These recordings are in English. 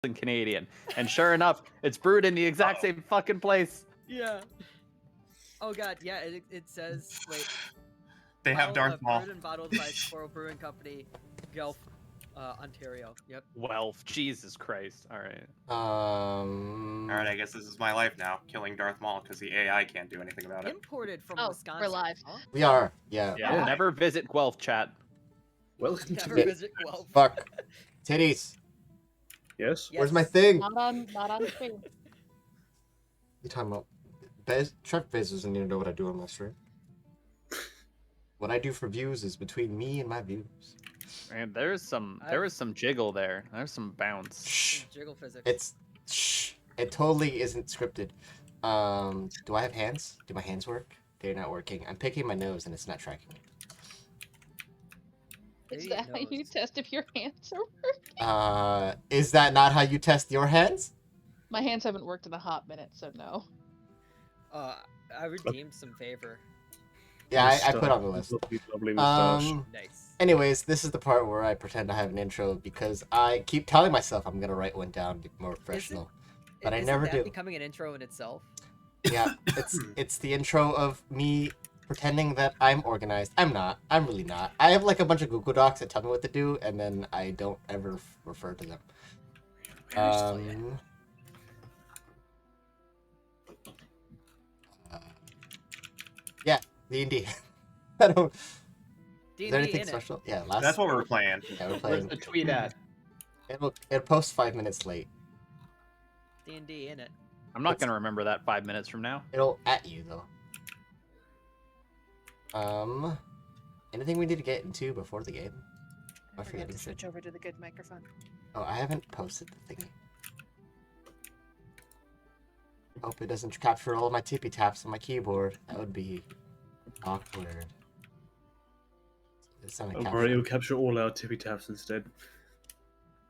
and Canadian. And sure enough, it's brewed in the exact same fucking place. Yeah. Oh god, yeah, it says, wait. They have Darth Maul. Brewed and bottled by Squirrel Brewing Company, Guelph, Ontario. Yep. Well, Jesus Christ. All right. Alright, I guess this is my life now, killing Darth Maul because the AI can't do anything about it. Imported from Oh, Wisconsin. we're live. Huh? We are, yeah. Yeah, never visit Guelph, chat. Welcome Never to visit Guelph. Fuck. Titties. Yes. Where's my Yes. thing? Not on screen. You talking about? Chuck Biz doesn't need to know what I do on my stream. What I do for views is between me and my views. Man, there was some jiggle there. There's some bounce. Shh. Jiggle physics. It's shh. It totally isn't scripted. Do I have hands? Do my hands work? They're not working. I'm picking my nose and it's not tracking me. Is Maybe that how you nose. test if your hands are working? Is that not how you test your hands? My hands haven't worked in a hot minute, so no. I redeemed some favor. Yeah, I put on the list. Lovely moustache. Nice. Anyways, this is the part where I pretend I have an intro because I keep telling myself I'm gonna write one down, be more professional. But I Isn't never that do. becoming an intro in itself? Yeah, it's the intro of me pretending that I'm organized. I'm not. I'm really not. I have like a bunch of Google Docs that tell me what to do, and then I don't ever refer to them. Yeah, D&D. I don't. Is D&D there anything in it. special? Yeah, That's what we were playing. Yeah, we're Where's playing. the tweet at? It'll post 5 minutes late. D&D in it. I'm not gonna remember that 5 minutes from now. It'll at you though. Anything we need to get into before the game? I I forgot forget to to switch over to the good microphone. Oh, I haven't posted the thingy. Hope it doesn't capture all of my tippy taps on my keyboard. That would be awkward. It's not a Don't capture. worry, it'll capture all our tippy taps instead.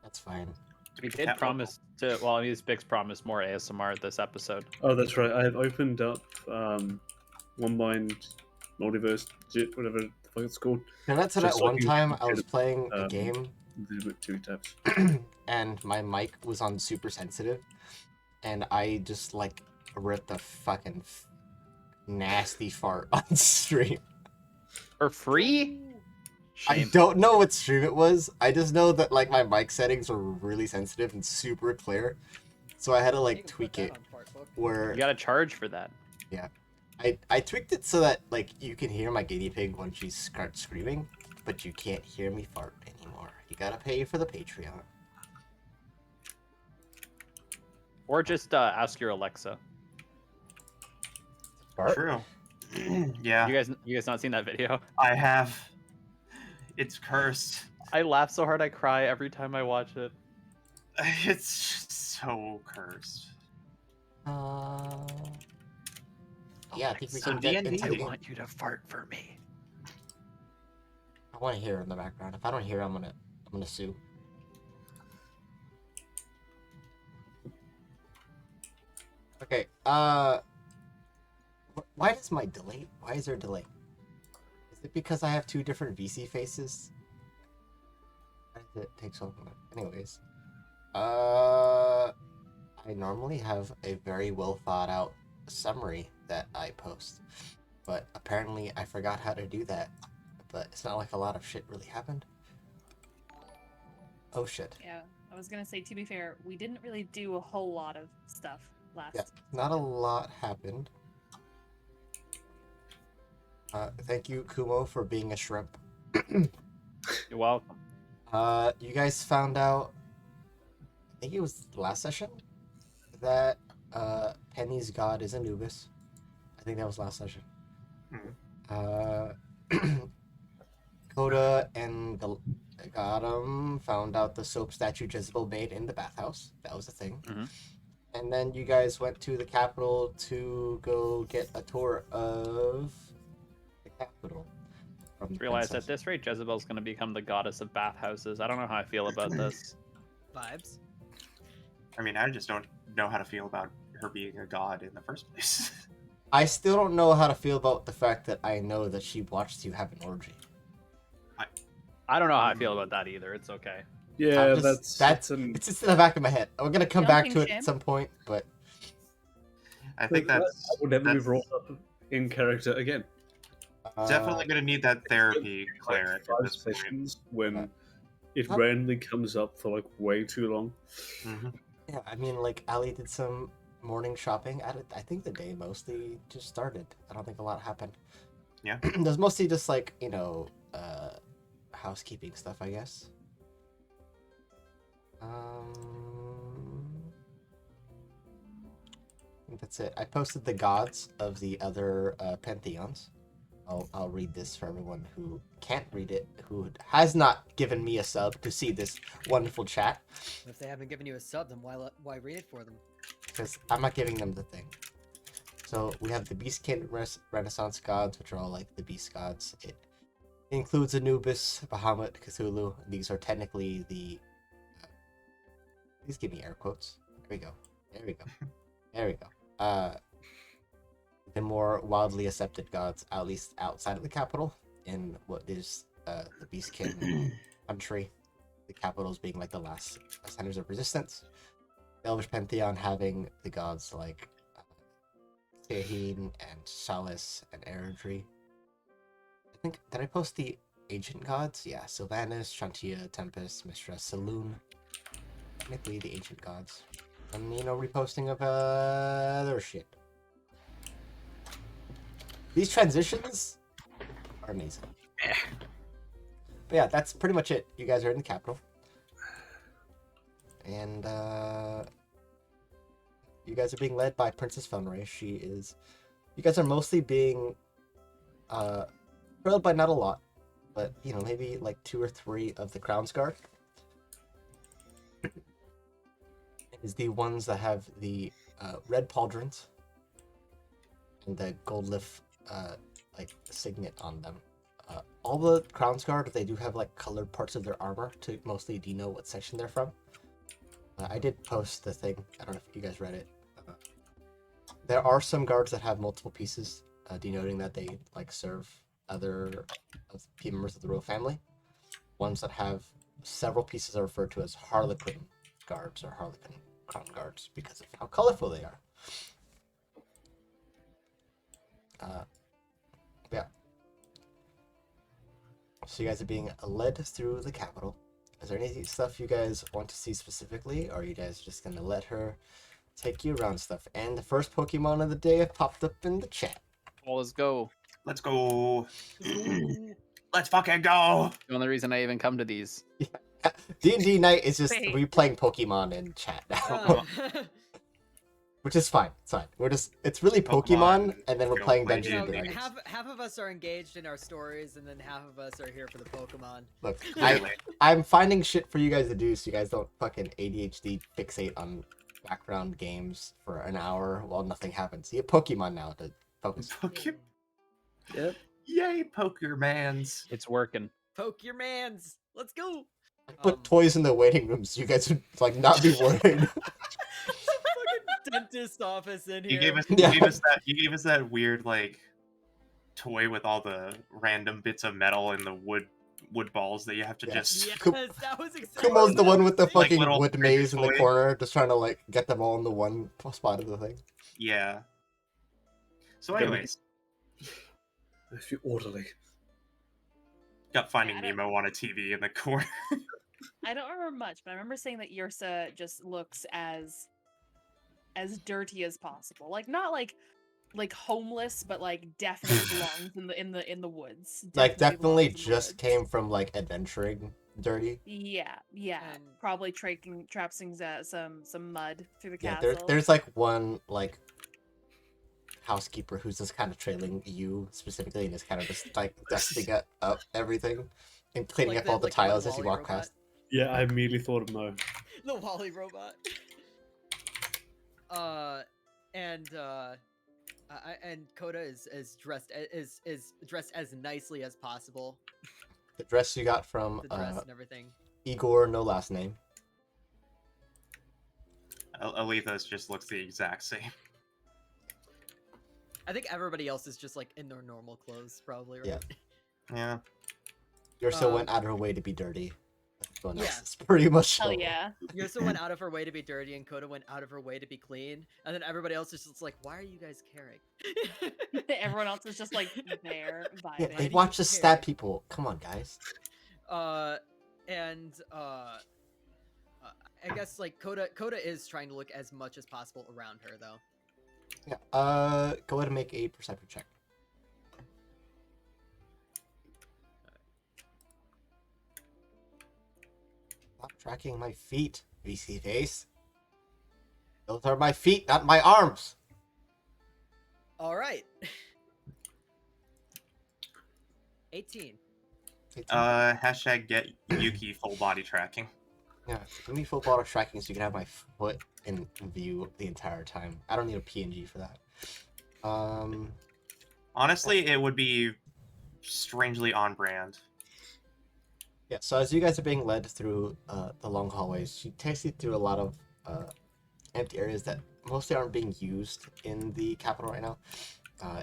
That's fine. We did promise to. Well, I mean, Bix promised more ASMR this episode. Oh, that's right. I have opened up One Mind Multiverse, whatever the fuck it's called. Now that's that Just one like you time I did, was playing a game With tippy taps. and my mic was on super sensitive, and I just like ripped a fucking nasty fart on stream. For free? I Shame. don't know what stream it was. I just know that like my mic settings were really sensitive and super clear, so I had to You like can put tweak that it on Partbook. where You gotta charge for that. I tweaked it so that like you can hear my guinea pig when she starts screaming, but you can't hear me fart anymore. You gotta pay for the Patreon. Or just ask your Alexa. True. Yeah, You guys not seen that video? I have. It's cursed. I laugh so hard I cry every time I watch it. It's just so cursed. Yeah, I think we So can get D&D, into I the game. want you to fart for me. I want to hear it in the background. If I don't hear it, I'm gonna sue. Okay. Why does my delay? Why is there a delay? Is it because I have two different VC faces? Why does it take so long? Anyways, I normally have a very well thought out summary that I post, but apparently I forgot how to do that. But it's not like a lot of shit really happened. Oh shit. Yeah, I was gonna say, to be fair, we didn't really do a whole lot of stuff last. Yeah, not a lot happened. Thank you, Kumo, for being a shrimp. You're welcome. You guys found out, I think it was last session, that Penny's god is Anubis. I think that was last session. Coda and Gotham found out the soap statue Jezebel made in the bathhouse. That was a thing. Mhm. And then you guys went to the Capitol to go get a tour of the Capitol. From the Realize princess. at this rate, Jezebel's gonna become the goddess of bathhouses. I don't know how I feel about this. Vibes. I mean, I just don't know how to feel about her being a god in the first place. I still don't know how to feel about the fact that I know that she watched you have an orgy. I don't know how I feel about that either. It's okay. Yeah, just- that's an. It's just in the back of my head. I'm gonna come back to Jumping it ship. at some point, but I think that that's will never be that's brought up in character again. definitely gonna need that therapy Like cleric at 5 this point. sessions when it Huh? randomly comes up for like way too long. Mhm. yeah, I mean, like Ali did some morning shopping. I think the day mostly just started. I don't think a lot happened. Yeah. There's mostly just like housekeeping stuff, I guess. I think that's it. I posted the gods of the other pantheons. I'll read this for everyone who can't read it, who has not given me a sub to see this wonderful chat, If they haven't given you a sub, then why read it for them? because I'm not giving them the thing. So we have the Beastkin Renaissance gods, which are all like the beast gods. It includes Anubis, Bahamut, Cthulhu. These are technically the. Please give me air quotes. There we go. There we go. There we go. The more wildly accepted gods, at least outside of the capital, in what is the Beastkin country. The capitals being like the last centers of resistance. The Elvish pantheon having the gods like Teheen and Solace and Erudry. I think, did I post the ancient gods? Yeah, Sylvanas, Shantia, Tempest, Mistress, Saloon. Technically the ancient gods. And, reposting of other shit. These transitions are amazing. But yeah, that's pretty much it. You guys are in the capital. And, you guys are being led by Princess Felnray. You guys are mostly being, trailed by not a lot, but, maybe like 2 or 3 of the Crown's Guard. Is the ones that have the red pauldrons and the gold leaf signet on them. All the Crown's Guard, they do have like colored parts of their armor to mostly denote what section they're from. I did post the thing. I don't know if you guys read it. There are some guards that have multiple pieces, denoting that they serve other members of the royal family. Ones that have several pieces are referred to as Harlequin guards or Harlequin crown guards because of how colorful they are. Yeah. So you guys are being led through the capital. Is there any stuff you guys want to see specifically, or are you guys just gonna let her take you around stuff? And the first Pokemon of the day have popped up in the chat. Well, let's go. Let's go. Let's fucking go. The only reason I even come to these. D&D night is just Wait. we playing Pokemon in chat now, which is fine. It's fine. It's really Pokemon, and then we're Go playing play Dungeons and D&D. Dragons. half of us are engaged in our stories, and then half of us are here for the Pokemon. Look, Clearly. I'm finding shit for you guys to do, so you guys don't fucking ADHD fixate on background games for an hour while nothing happens. You have Pokemon now to focus. Yep. Yay, Pokermans. It's working. Poke your mans. Let's go. Put toys in the waiting rooms so you guys would not be worried. Fucking dentist office in here. You gave us Yeah. you gave us that weird toy with all the random bits of metal and the wood balls that you have to Yeah. just Yes, Kum- that was exactly. Kumo's the one with the Like fucking little wood maze in the toy. corner, just trying to get them all in the one spot of the thing. Yeah. So Okay. anyways, I feel orderly. got Finding I don't- Nemo on a TV in the corner. I don't remember much, but I remember saying that Yrsa just looks as dirty as possible. Like not like homeless, but definitely belongs in the woods. Definitely belongs in the just woods. came from adventuring dirty. Yeah. And- Probably trapsing some mud through the Yeah, castle. there's one housekeeper who's just kind of trailing you specifically and is kind of just dusting up everything and cleaning Like up all the the tiles as you Wall-E walk robot. past. Yeah, I immediately thought of no. The Wally robot. And Coda is dressed as nicely as possible. The dress you got from The dress and everything. Igor, no last name. Alethos just looks the exact same. I think everybody else is just in their normal clothes, probably. Right? Yeah. Yeah. Ursa Um, went out of her way to be dirty. everyone Yeah. else is pretty much Hell normal. yeah. Yursa went out of her way to be dirty, and Coda went out of her way to be clean, and then everybody else is just like, "Why are you guys caring?" Everyone else is just like there Yeah, vibing. they do watch you us stab care? people. Come on, guys. And I guess like Coda is trying to look as much as possible around her, though. Yeah. Go ahead and make a perception check. Stop tracking my feet, VC face. Those are my feet, not my arms. All right. 18. Hashtag get Yuki full body tracking. Yeah, give me full body tracking so you can have my foot in view the entire time. I don't need a PNG for that. Honestly, it would be strangely on brand. Yeah, so as you guys are being led through the long hallways, she takes you through a lot of empty areas that mostly aren't being used in the capital right now.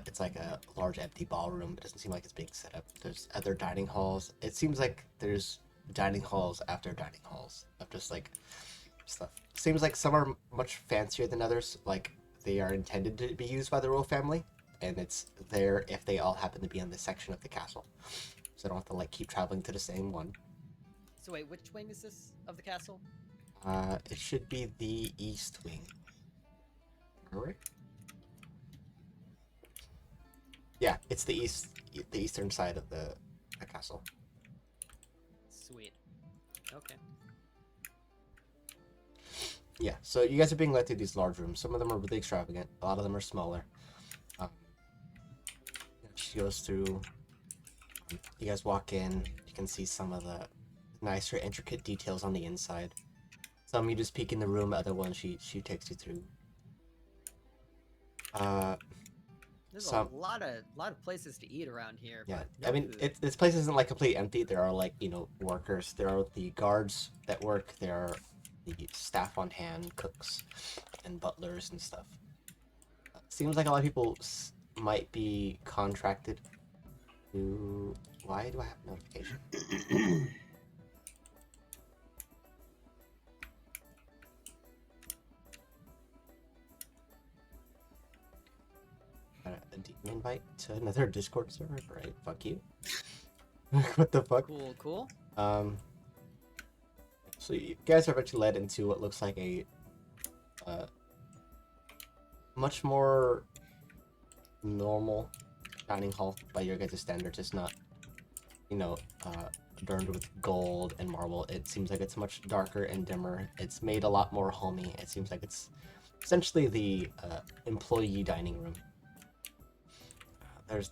It's like a large empty ballroom. It doesn't seem like it's being set up. There's other dining halls. It seems like there's dining halls after dining halls of just like stuff. Seems like some are much fancier than others. Like they are intended to be used by the royal family, and it's there if they all happen to be in this section of the castle. So I don't have to like keep traveling to the same one. So wait, which wing is this of the castle? It should be the east wing. Right? Yeah, it's the eastern side of the castle. Sweet. Okay. Yeah, so you guys are being led through these large rooms. Some of them are really extravagant. A lot of them are smaller. She goes through. You guys walk in. You can see some of the nicer, intricate details on the inside. Some you just peek in the room. Other ones she takes you through. There's Some- a lot of places to eat around here. Yeah, but no I mean, food. this place isn't like completely empty. There are like workers. There are the guards that work. There are the staff on hand, cooks, and butlers and stuff. Seems like a lot of people might be contracted to. Why do I have notification? A demon invite to another Discord server, right? Fuck you. What the fuck? Cool. So you guys are eventually led into what looks like a much more normal dining hall by your guys' standards. It's not, adorned with gold and marble. It seems like it's much darker and dimmer. It's made a lot more homey. It seems like essentially the employee dining room.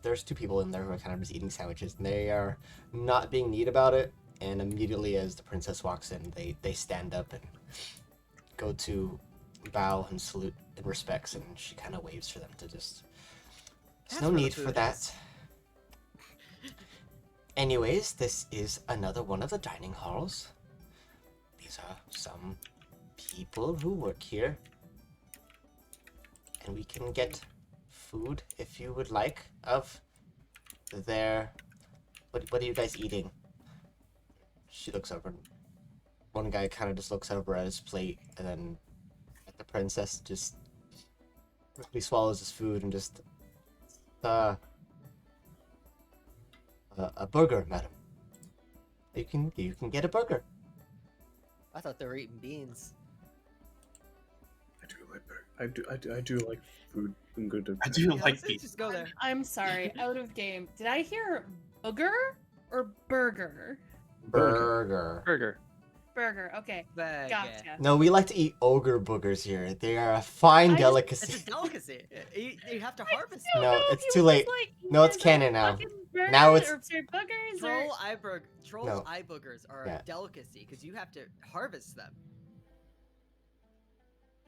There's two people in there who are kind of just eating sandwiches, and they are not being neat about it. And immediately as the princess walks in, they stand up and go to bow and salute in respects, and she kind of waves for them to just. There's That's no where the need for food that. is. Anyways, this is another one of the dining halls. These are some people who work here, and we can get food if you would like of their. What are you guys eating? She looks over. One guy kind of just looks over at his plate, and then at the princess, just quickly swallows his food and just a burger, madam. You can get a burger. I thought they were eating beans. I do like burger. I do like food and good. I do Yeah, like let's pizza. just go there. I'm sorry, out of game. Did I hear booger or burger? Burger. Burger. Okay, But, gotcha. No, we like to eat ogre boogers here. They are a fine I just- delicacy. It's a delicacy. You have to harvest don't No, know if it's he too was late. just like, No, it's "There's a canon now. fucking burger," Now it's- or sorry, boogers. Troll No. eye boogers are Yeah. a delicacy because you have to harvest them.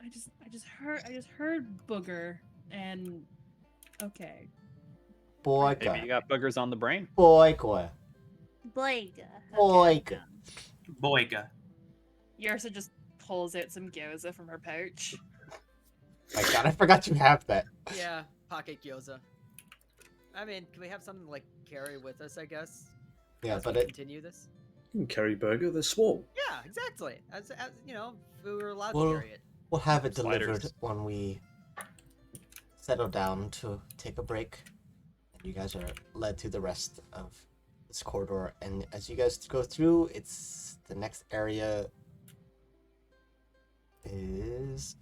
I just heard booger and okay. Maybe you got boogers on the brain. Boyga. Boyga. Boyga. Boyga. Yarsa just pulls out some gyoza from her pouch. My god, I forgot you have that. Yeah, pocket gyoza. I mean, can we have something like carry with us? I guess. Yeah, as but we it continue this. You can carry burger. They're small. Yeah, exactly. As you know, if we were allowed Well, to carry it. We'll have it delivered Sliders. when we settle down to take a break. And you guys are led through the rest of this corridor. And as you guys go through, it's the next area is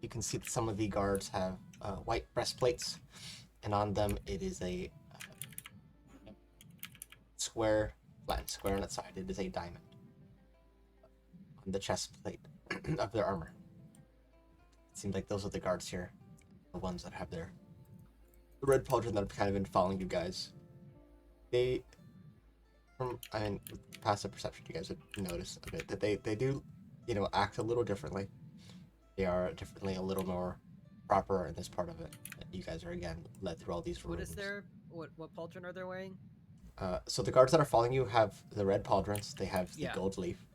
you can see that some of the guards have white breastplates, and on them it is a square, flattened square on its side. It is a diamond on the chest plate of their armor. It seems like those are the guards here, the ones that have the red pauldron that have kind of been following you guys. With passive perception, you guys would notice a bit that they do, act a little differently. They are definitely a little more proper in this part of it. You guys are again led through all these rooms. What is their what pauldron are they wearing? So the guards that are following you have the red pauldrons. They have the Yeah. gold leaf.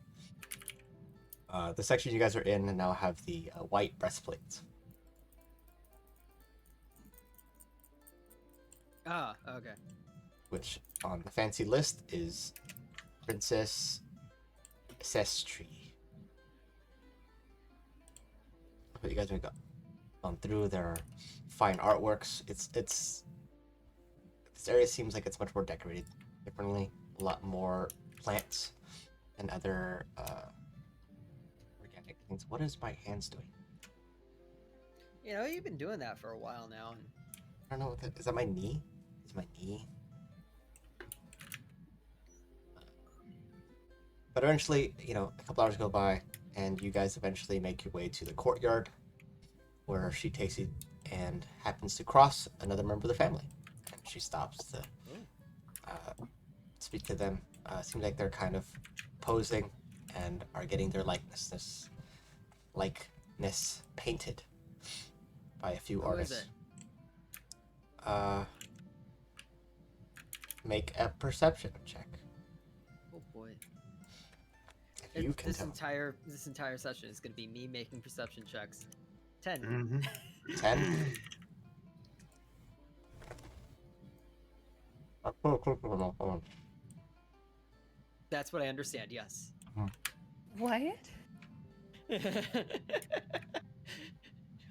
The section you guys are in now have the white breastplates. Ah, okay. Which on the fancy list is Princess Sestri. But you guys have gone through. There are fine artworks. This area seems like it's much more decorated differently. A lot more plants and other organic things. What is my hands doing? You know, you've been doing that for a while now. And I don't know what that is. That my knee? Is my knee? But eventually, a couple hours go by, and you guys eventually make your way to the courtyard, where she takes you and happens to cross another member of the family. And she stops to speak to them. Seems like they're kind of posing and are getting their likeness painted by a few Who artists. is it? Make a perception check. Oh boy. If you can This tell. entire session is going to be me making perception checks. 10. Mm-hmm. 10. That's what I understand. Yes. What?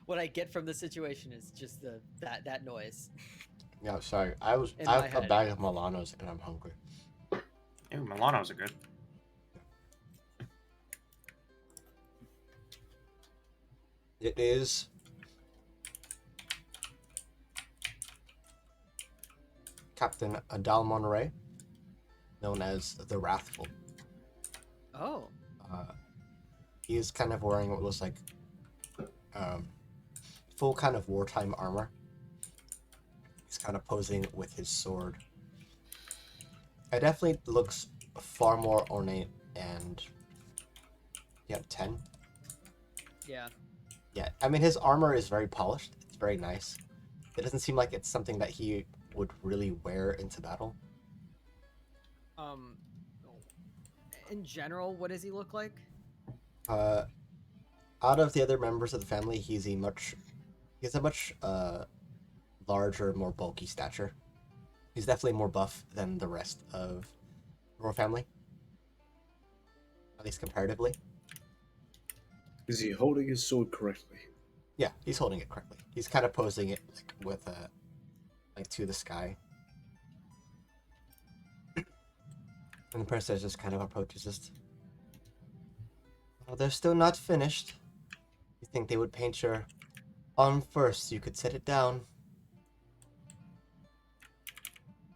What I get from the situation is just that noise. Yeah, sorry. I In my have a head. bag of Milanos and I'm hungry. Ooh, Milanos are good. It is Captain Adal Monterey, known as the Wrathful. Oh. He is kind of wearing what looks like full kind of wartime armor. He's kind of posing with his sword. It definitely looks far more ornate and... Yeah, 10? Yeah. Yeah, I mean, his armor is very polished. It's very nice. It doesn't seem like it's something that he would really wear into battle. In general, what does he look like? Out of the other members of the family, he has a much larger, more bulky stature. He's definitely more buff than the rest of the royal family, at least comparatively. Is he holding his sword correctly? Yeah, he's holding it correctly. He's kind of posing it with to the sky. And the princess just kind of approaches us. Well, they're still not finished. You think they would paint your arm first? You could set it down.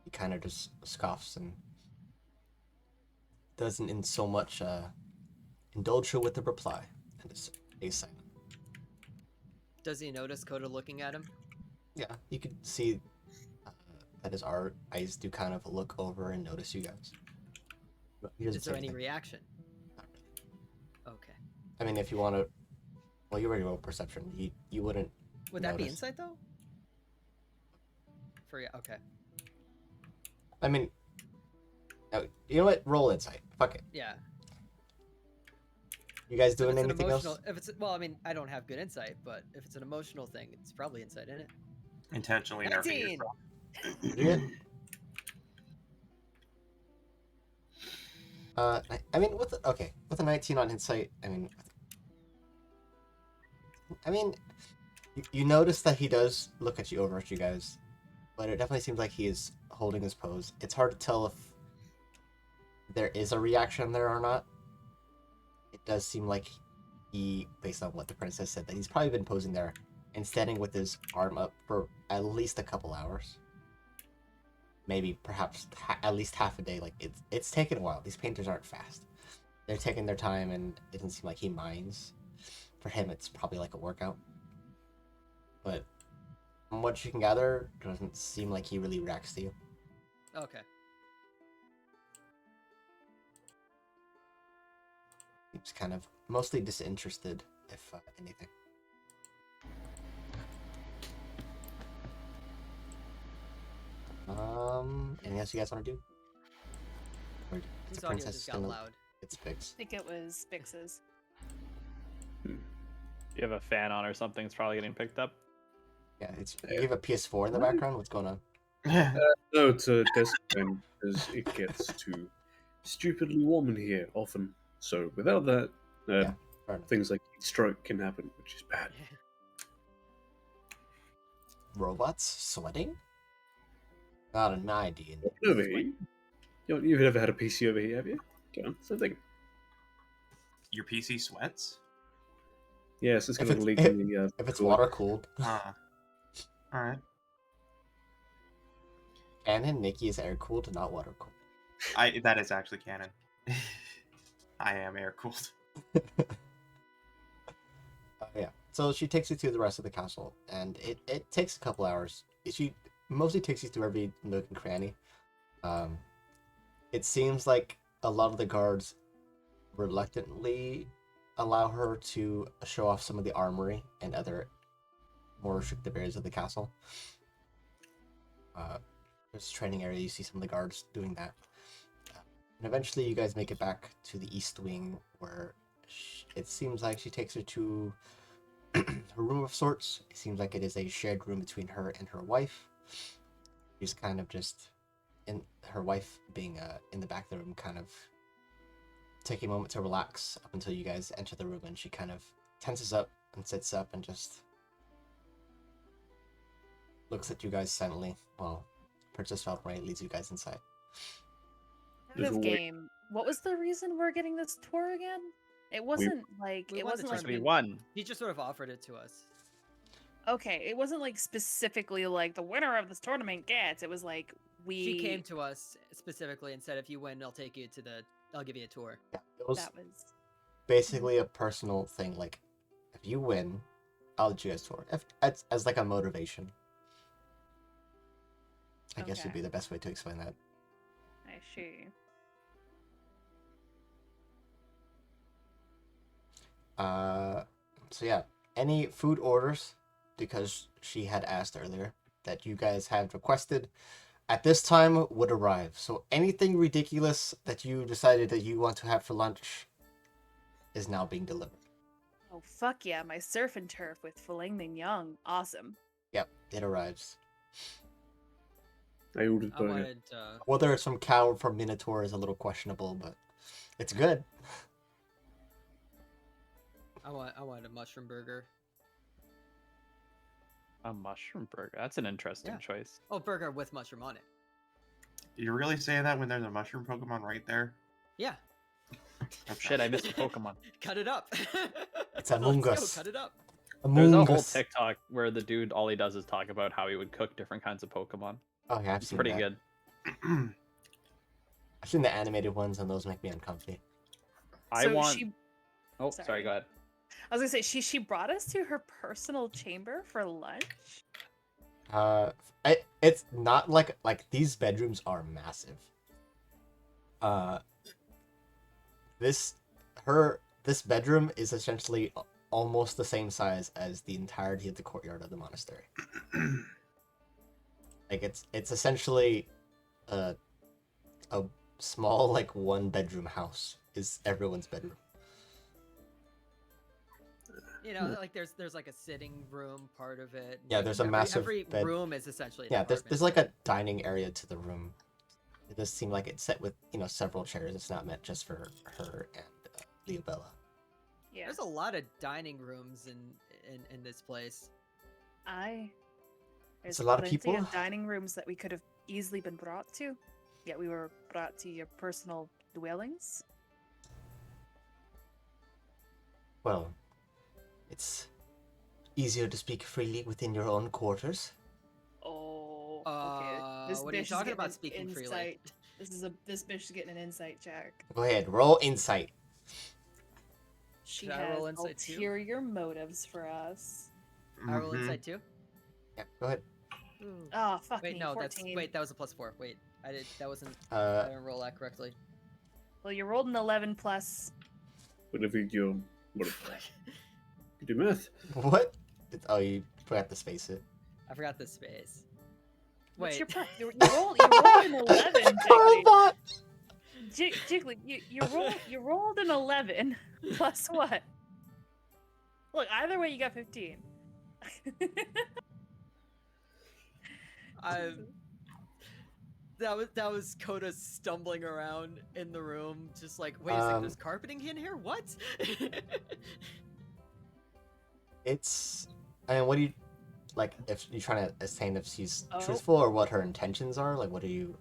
He kind of just scoffs and doesn't in so much indulge her with the reply, and just stays silent. Does he notice Coda looking at him? Yeah, you could see that his eyes do kind of look over and notice you guys. But he doesn't Is there say any anything. reaction? Not really. Okay. I mean, if you want to, well, you already rolled perception. You wouldn't. Would that be notice. insight though? Okay. I mean, no, you know what? Roll insight. Fuck it. Yeah. You guys If doing it's an anything emotional, else? if it's I mean, I don't have good insight, but if it's an emotional thing, it's probably insight in it. Intentionally nerfing 19! yourself. You did? I mean, with a 19 on insight, I mean, you notice that he does look at you over at you guys, but it definitely seems like he is holding his pose. It's hard to tell if there is a reaction there or not. It does seem like he, based on what the princess said, that he's probably been posing there and standing with his arm up for at least a couple hours. Maybe, perhaps, at least half a day. Like, it's taken a while. These painters aren't fast. They're taking their time, and it doesn't seem like he minds. For him, it's probably like a workout. But from what you can gather, it doesn't seem like he really reacts to you. Okay. He's kind of mostly disinterested, if anything. Anything else you guys want to do? Or is Whose the audio princess just got gonna... loud? It's fixed. I think it was Bix's. You have a fan on or something, it's probably getting picked up. Yeah, it's you have a PS4 in the background. What's going on? No, it's a desk fan because it gets too stupidly warm in here often. So without that, Yeah, fair enough. things like heat stroke can happen, which is bad. Robots sweating? Not an idea. Overheat? You've never had a PC overheat, have you? Go on, something. Your PC sweats? Yes, it's If going to it's- leak in the. If it's cooler. water cooled, Alright. Canon Nikki is air cooled, not water cooled. That is actually canon. I am air cooled. Yeah. So she takes you through the rest of the castle, and it takes a couple hours. She mostly takes you through every nook and cranny. It seems like a lot of the guards reluctantly allow her to show off some of the armory and other more restrictive areas of the castle. There's a training area. You see some of the guards doing that. And eventually you guys make it back to the east wing, where it seems like she takes her to a room of sorts. It seems like it is a shared room between her and her wife. She's kind of just in her wife being in the back of the room, kind of taking a moment to relax up until you guys enter the room, and she kind of tenses up and sits up and just looks at you guys silently while Princess Valkyrie leads you guys inside. There's This a way- game. What was the reason we're getting this tour again? It wasn't like we it won the wasn't Because like we tournament. won. He just sort of offered it to us. okay. It wasn't like specifically like the winner of this tournament gets. It was like we. She came to us specifically and said, "If you win, I'll give you a tour." Yeah, it was That was. basically a personal thing. Like, if you win, I'll let you guys tour. If as like a motivation. I guess would Okay. be the best way to explain that. I see. So yeah, any food orders, because she had asked earlier, that you guys had requested at this time would arrive. So anything ridiculous that you decided that you want to have for lunch is now being delivered. Oh fuck yeah! My surf and turf with filet mignon. Awesome. Yep, it arrives. I ordered I burger. wanted. Whether it's from cow or from Minotaur is a little questionable, but it's good. I wanted a mushroom burger. A mushroom burger. That's an interesting Yeah. choice. Oh, burger with mushroom on it. You're really saying that when there's a mushroom Pokemon right there? Yeah. Oh shit, I missed a Pokemon. Cut it up. It's Among Let's go, Us. Cut it up. There's a Among whole Us. TikTok where the dude, all he does is talk about how he would cook different kinds of Pokemon. Oh yeah, I've It's seen pretty that. good. I've seen the animated ones, and those make me uncomfy. I So want. she- Oh, sorry. Go ahead. I was gonna say she brought us to her personal chamber for lunch. It's not like these bedrooms are massive. This bedroom is essentially almost the same size as the entirety of the courtyard of the monastery. Like it's essentially a small like one bedroom house is everyone's bedroom. You know, like there's like a sitting room part of it. Yeah, like, there's a massive Every bed. room is essentially. An Yeah, there's apartment. like a dining area to the room. It does seem like it's set with, several chairs. It's not meant just for her and Leobella. Yeah. There's a lot of dining rooms in this place. It's a lot of plenty people. dining rooms that we could have easily been brought to. Yet we were brought to your personal dwellings. Well, it's easier to speak freely within your own quarters. Oh, okay. This What are you bitch is talking getting about an speaking freely? insight. This bitch is getting an insight check. Go ahead, roll insight. She Should I has roll insight too? ulterior motives for us. I roll Mhm. inside too. Yeah, go ahead. Ooh. Oh, fuck Wait, me. no, 14. that was a +4. Wait, I didn't Uh, roll that correctly. Well, you rolled an 11 plus. Whatever you're. What? You do math. what? Oh, you forgot to space it. I forgot the space. What's Wait. your you rolled an 11, Jiggly. Jiggly, you rolled an 11 plus what? Look, either way, you got 15. That was Coda stumbling around in the room, just like, wait a second, there's carpeting in here? What? what do you, like, if you're trying to ascertain if she's Oh. truthful or what her intentions are? Like, what are you...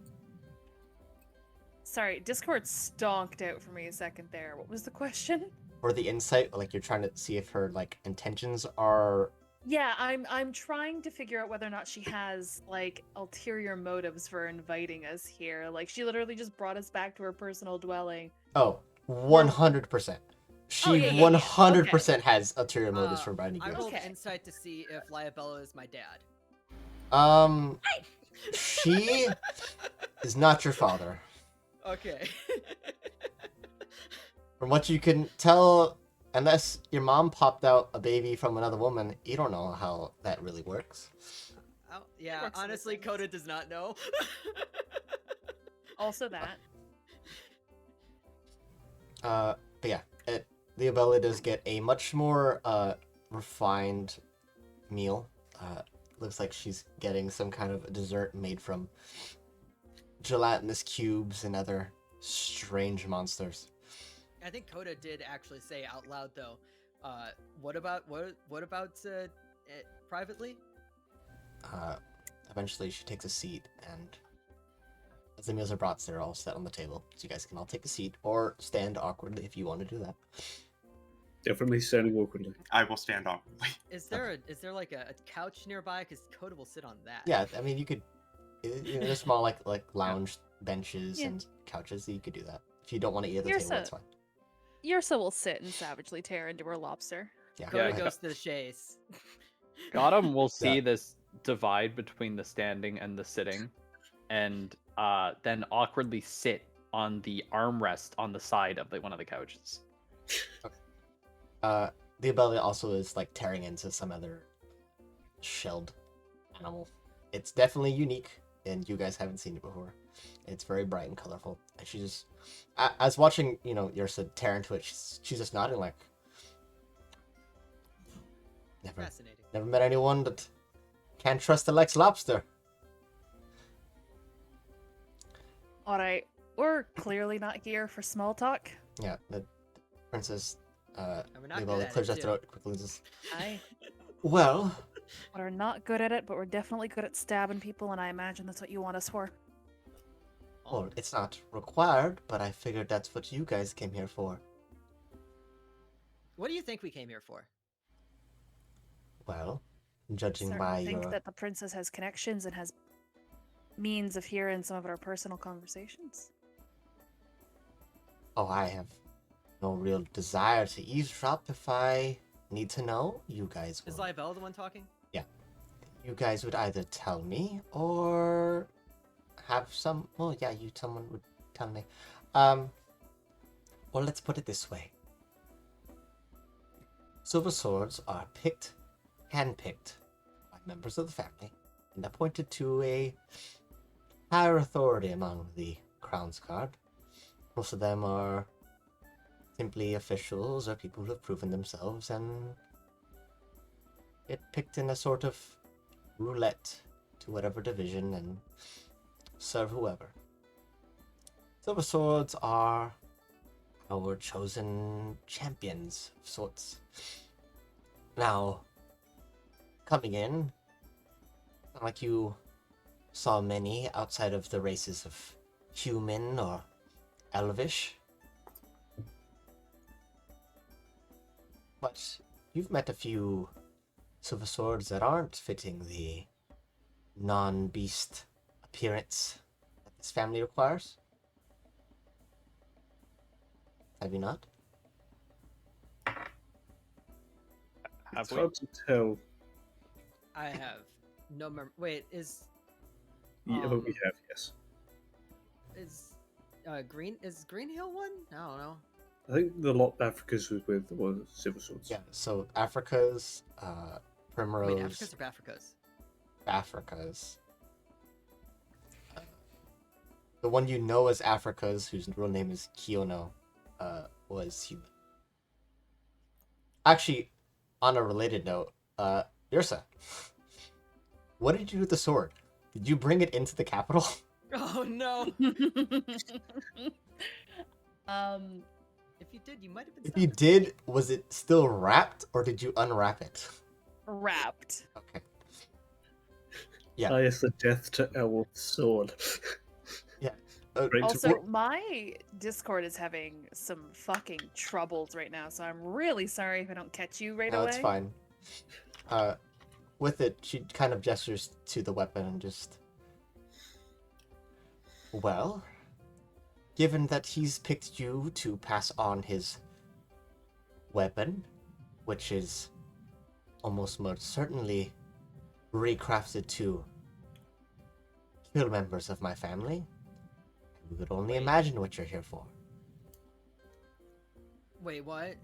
Sorry, Discord stonked out for me a second there. What was the question? For the insight, like, you're trying to see if her, like, intentions are... Yeah, I'm trying to figure out whether or not she has like ulterior motives for inviting us here. Like she literally just brought us back to her personal dwelling. Oh, 100%. She Oh, yeah. 100% has ulterior motives for inviting I you. rolled Okay. insight to see if Liabella is my dad. She is not your father. Okay. From what you can tell, unless your mom popped out a baby from another woman, you don't know how that really works. Yeah, works honestly, sometimes. Coda does not know. Also that. But yeah, Leobella does get a much more refined meal. Looks like she's getting some kind of dessert made from gelatinous cubes and other strange monsters. I think Coda did actually say out loud though. What about privately? Eventually she takes a seat, and as the meals are brought, they're all set on the table. So you guys can all take a seat or stand awkwardly if you want to do that. Definitely standing awkwardly. I will stand awkwardly. Is there like a couch nearby? Because Coda will sit on that. Yeah, I mean, you could... There's small, like lounge benches Yeah. and couches, so you could do that. If you don't want to eat at the You're table, so- that's fine. Ursa will sit and savagely tear into her lobster. Yeah, Coda Yeah. goes to the chaise. Gotham will see Yeah. this divide between the standing and the sitting, and then awkwardly sit on the armrest on the side of one of the couches. The ability also is like tearing into some other shelled animal. It's definitely unique, and you guys haven't seen it before. It's very bright and colorful. And she just, as watching, Ursa tear into it, she's just nodding like, Fascinating. never met anyone that can't trust the Lex Lobster. Alright, we're clearly not here for small talk. Yeah, the princess, And we're not good Leobella at clears it, her too. throat quickly and says, Aye. well, We're not good at it, but we're definitely good at stabbing people, and I imagine that's what you want us for. well, it's not required, but I figured that's what you guys came here for. What do you think we came here for? Well, judging Certainly by think your... that the princess has connections and has means of hearing some of our personal conversations. Oh, I have no real desire to eavesdrop. If I need to know, you guys Is will. Liabella the one talking? You guys would either tell me or have some... Well, yeah, someone would tell me. Well, let's put it this way. Silver swords are handpicked by members of the family and appointed to a higher authority among the Crown's Guard. Most of them are simply officials or people who have proven themselves and get picked in a sort of roulette to whatever division and serve whoever. Silver Swords are our chosen champions of sorts. Now, coming in, not like you saw many outside of the races of human or elvish. But you've met a few silver swords that aren't fitting the non-beast appearance that this family requires. Have you not? Have It's we? hard to tell. I have no Wait, is Yeah, but we have, yes. Green Hill one? I don't know. I think the lot Africa's was with was Silver Swords. Yeah, so Africa's, Primrose... Wait, Africa's or Africa's? Africa's. The one you know as Africa's, whose real name is Kiono, was human. Actually, on a related note, Yrsa, what did you do with the sword? Did you bring it into the capital? Oh no! Um, If you did, you might have been. If you summoned. did, was it still wrapped, or did you unwrap it? wrapped. Okay. Yeah. Ah, yes, the death to Elwolf's sword. Great to- Also, my Discord is having some fucking troubles right now, so I'm really sorry if I don't catch you right No, away. it's fine. With it, she kind of gestures to the weapon and just... Well, given that he's picked you to pass on his weapon, which is almost most certainly recrafted to kill members of my family, we could only Wait. imagine what you're here for. Wait, what?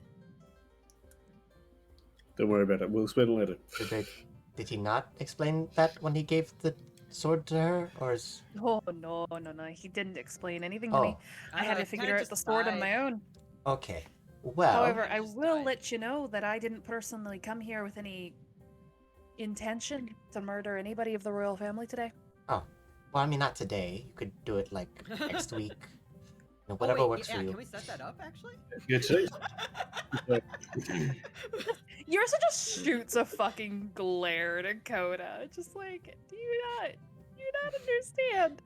Don't worry about it. We'll explain it later. Did he not explain that when he gave the sword to her, or is... Oh no, no, no! He didn't explain anything to me. I had to figure out the sword on my own. Okay. Well, However, kinda I just will died. let you know that I didn't personally come here with any intention to murder anybody of the royal family today. well, I mean, not today. You could do it, like, next week. You know, Oh, whatever wait, works yeah, for you. Can we set that up actually? Yeah, today's Yours just shoots a fucking glare to Coda. Just like, do you not understand?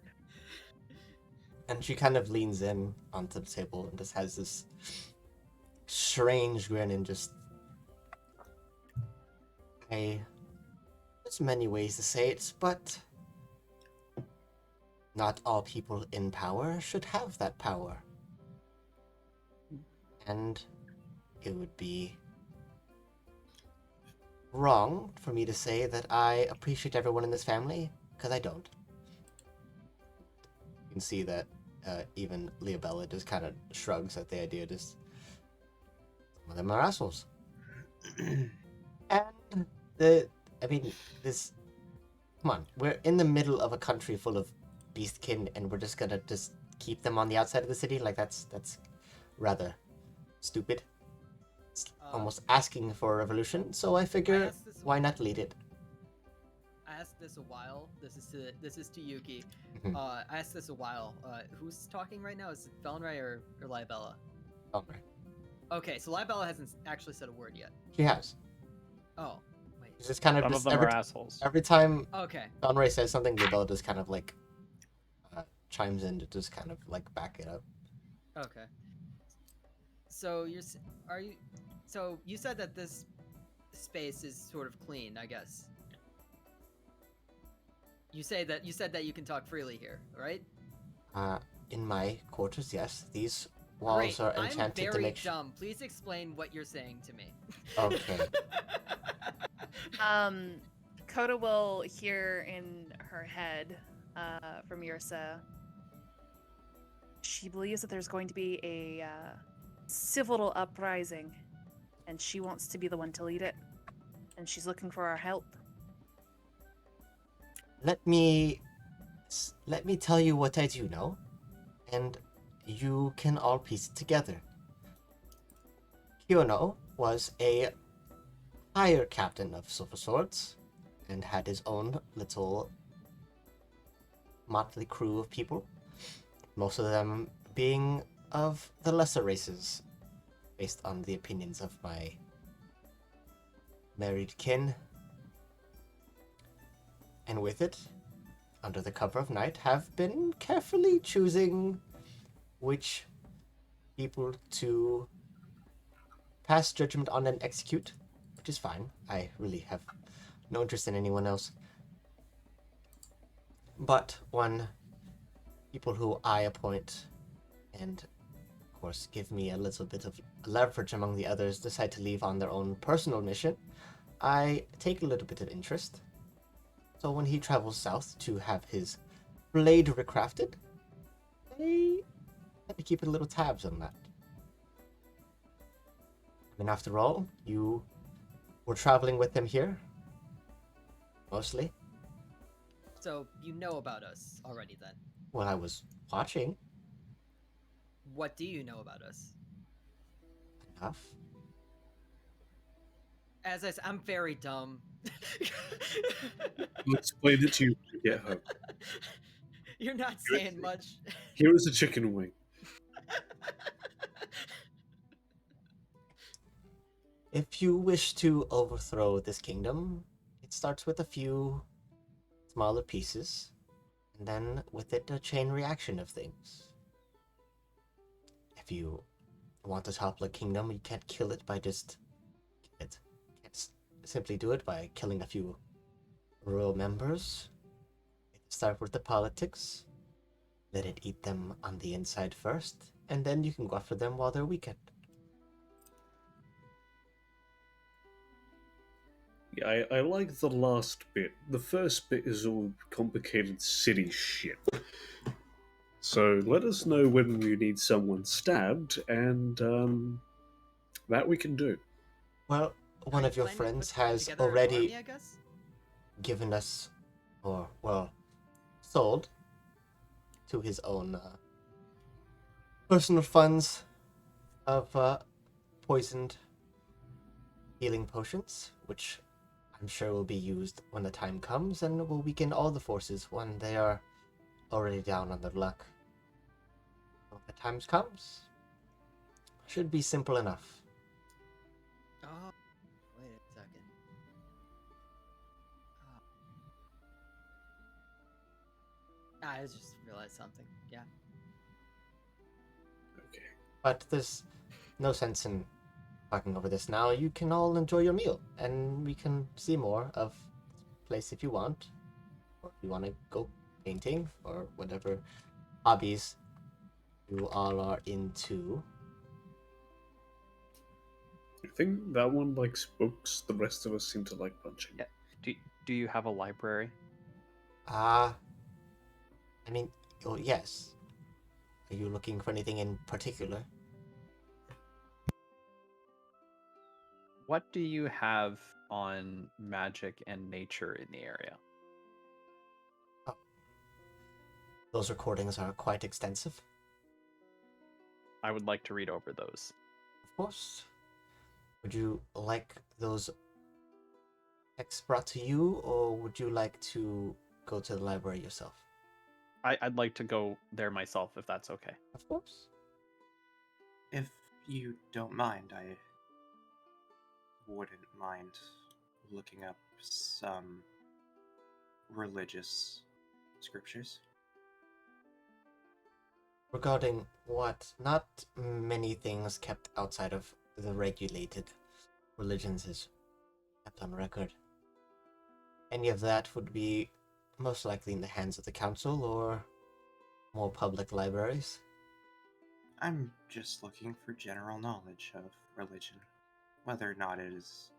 And she kind of leans in onto the table and just has this strange grin and just... There's many ways to say it, but... Not all people in power should have that power. And it would be wrong for me to say that I appreciate everyone in this family, because I don't. You can see that even Leobella just kind of shrugs at the idea. Just some of them are assholes. And this. Come on, we're in the middle of a country full of beastkin, and we're just gonna just keep them on the outside of the city. Like that's rather stupid. It's almost asking for a revolution. So I figure, asked this- why not lead it? I asked this a while. This is to Yuki. Mhm. I asked this a while. Who's talking right now? Is it Felonray or Libella? Okay, Okay, so Libella hasn't actually said a word yet. she has. Oh, wait. It's just kind of Some of just them are assholes. every time Okay. Donray says something, Leobella just kind of like chimes in to just kind of like back it up. Okay. So So you said that this space is sort of clean, I guess. You said that you can talk freely here, right? In my quarters, yes. These walls Great. are I'm enchanted very to make sure. dumb. Please explain what you're saying to me. Okay. Coda will hear in her head from Yrsa. She believes that there's going to be a civil uprising, and she wants to be the one to lead it. And she's looking for our help. Let me tell you what I do know, and you can all piece it together. Kyono was a higher captain of Silver Swords, and had his own little motley crew of people. Most of them being of the lesser races, based on the opinions of my married kin. And with it, under the cover of night, have been carefully choosing which people to pass judgment on and execute, which is fine. I really have no interest in anyone else. But when people who I appoint and, of course, give me a little bit of leverage among the others decide to leave on their own personal mission, I take a little bit of interest. So when he travels south to have his blade recrafted, I had to keep a little tabs on that. And after all, you were traveling with them here, mostly. So you know about us already then. Well, I was watching What do you know about us? enough. As I said, I'm very dumb. I'll explain it to you when we get home. You're not saying much. Here is a chicken wing. If you wish to overthrow this kingdom, it starts with a few smaller pieces, and then with it a chain reaction of things. If you want to topple a kingdom, you can't kill it by just it. You can't simply do it by killing a few royal members. Start with the politics, let it eat them on the inside first, and then you can go after them while they're weakened. Yeah, I like the last bit. The first bit is all complicated city shit. So let us know when we need someone stabbed, and that we can do. Well, one Are of you your planning to friends put has together an already army, I guess? given us, or, well, sold to his own personal funds of poisoned healing potions, which I'm sure will be used when the time comes and will weaken all the forces when they are already down on their luck. When the time comes, should be simple enough. Oh, wait a second. I just realized something. Yeah. Okay. But there's no sense in talking over this now. You can all enjoy your meal, and we can see more of this place if you want. Or if you want to go painting, or whatever hobbies you all are into. I think that one likes books. The rest of us seem to like punching. Yeah. Do you have a library? I mean, oh, yes. Are you looking for anything in particular? What do you have on magic and nature in the area? Those recordings are quite extensive. I would like to read over those. Of course. Would you like those texts brought to you, or would you like to go to the library yourself? I'd like to go there myself, if that's okay. Of course. If you don't mind, I wouldn't mind looking up some religious scriptures. Regarding what? Not many things kept outside of the regulated religions is kept on record. Any of that would be most likely in the hands of the council or more public libraries. I'm just looking for general knowledge of religion. Whether or not it is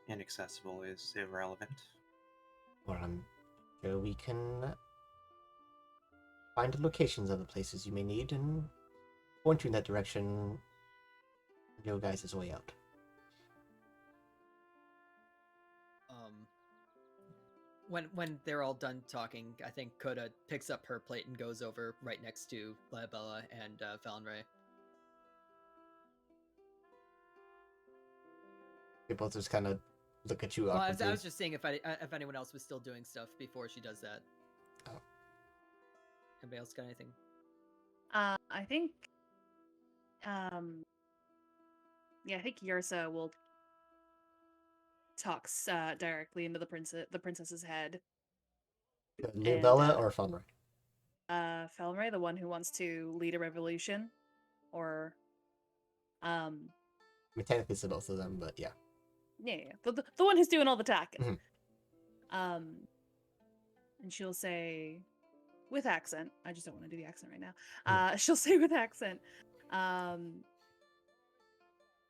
inaccessible is irrelevant. Or I'm sure we can find the locations of the places you may need and point you in that direction your guys' way out. When they're all done talking, I think Coda picks up her plate and goes over right next to Liabella and Valenray. They both just kind of look at you Well, awkwardly. I was just seeing if anyone else was still doing stuff before she does that. Oh. Anybody else got anything? I think, yeah, I think Yrsa will talk directly into the princess's head. Lubella And, or Felmray? Felmray, the one who wants to lead a revolution, or, I mean, technically it's both of them, but yeah. yeah, the one who's doing all the talking. Mhm. And she'll say, with accent, I just don't want to do the accent right now. She'll say with accent,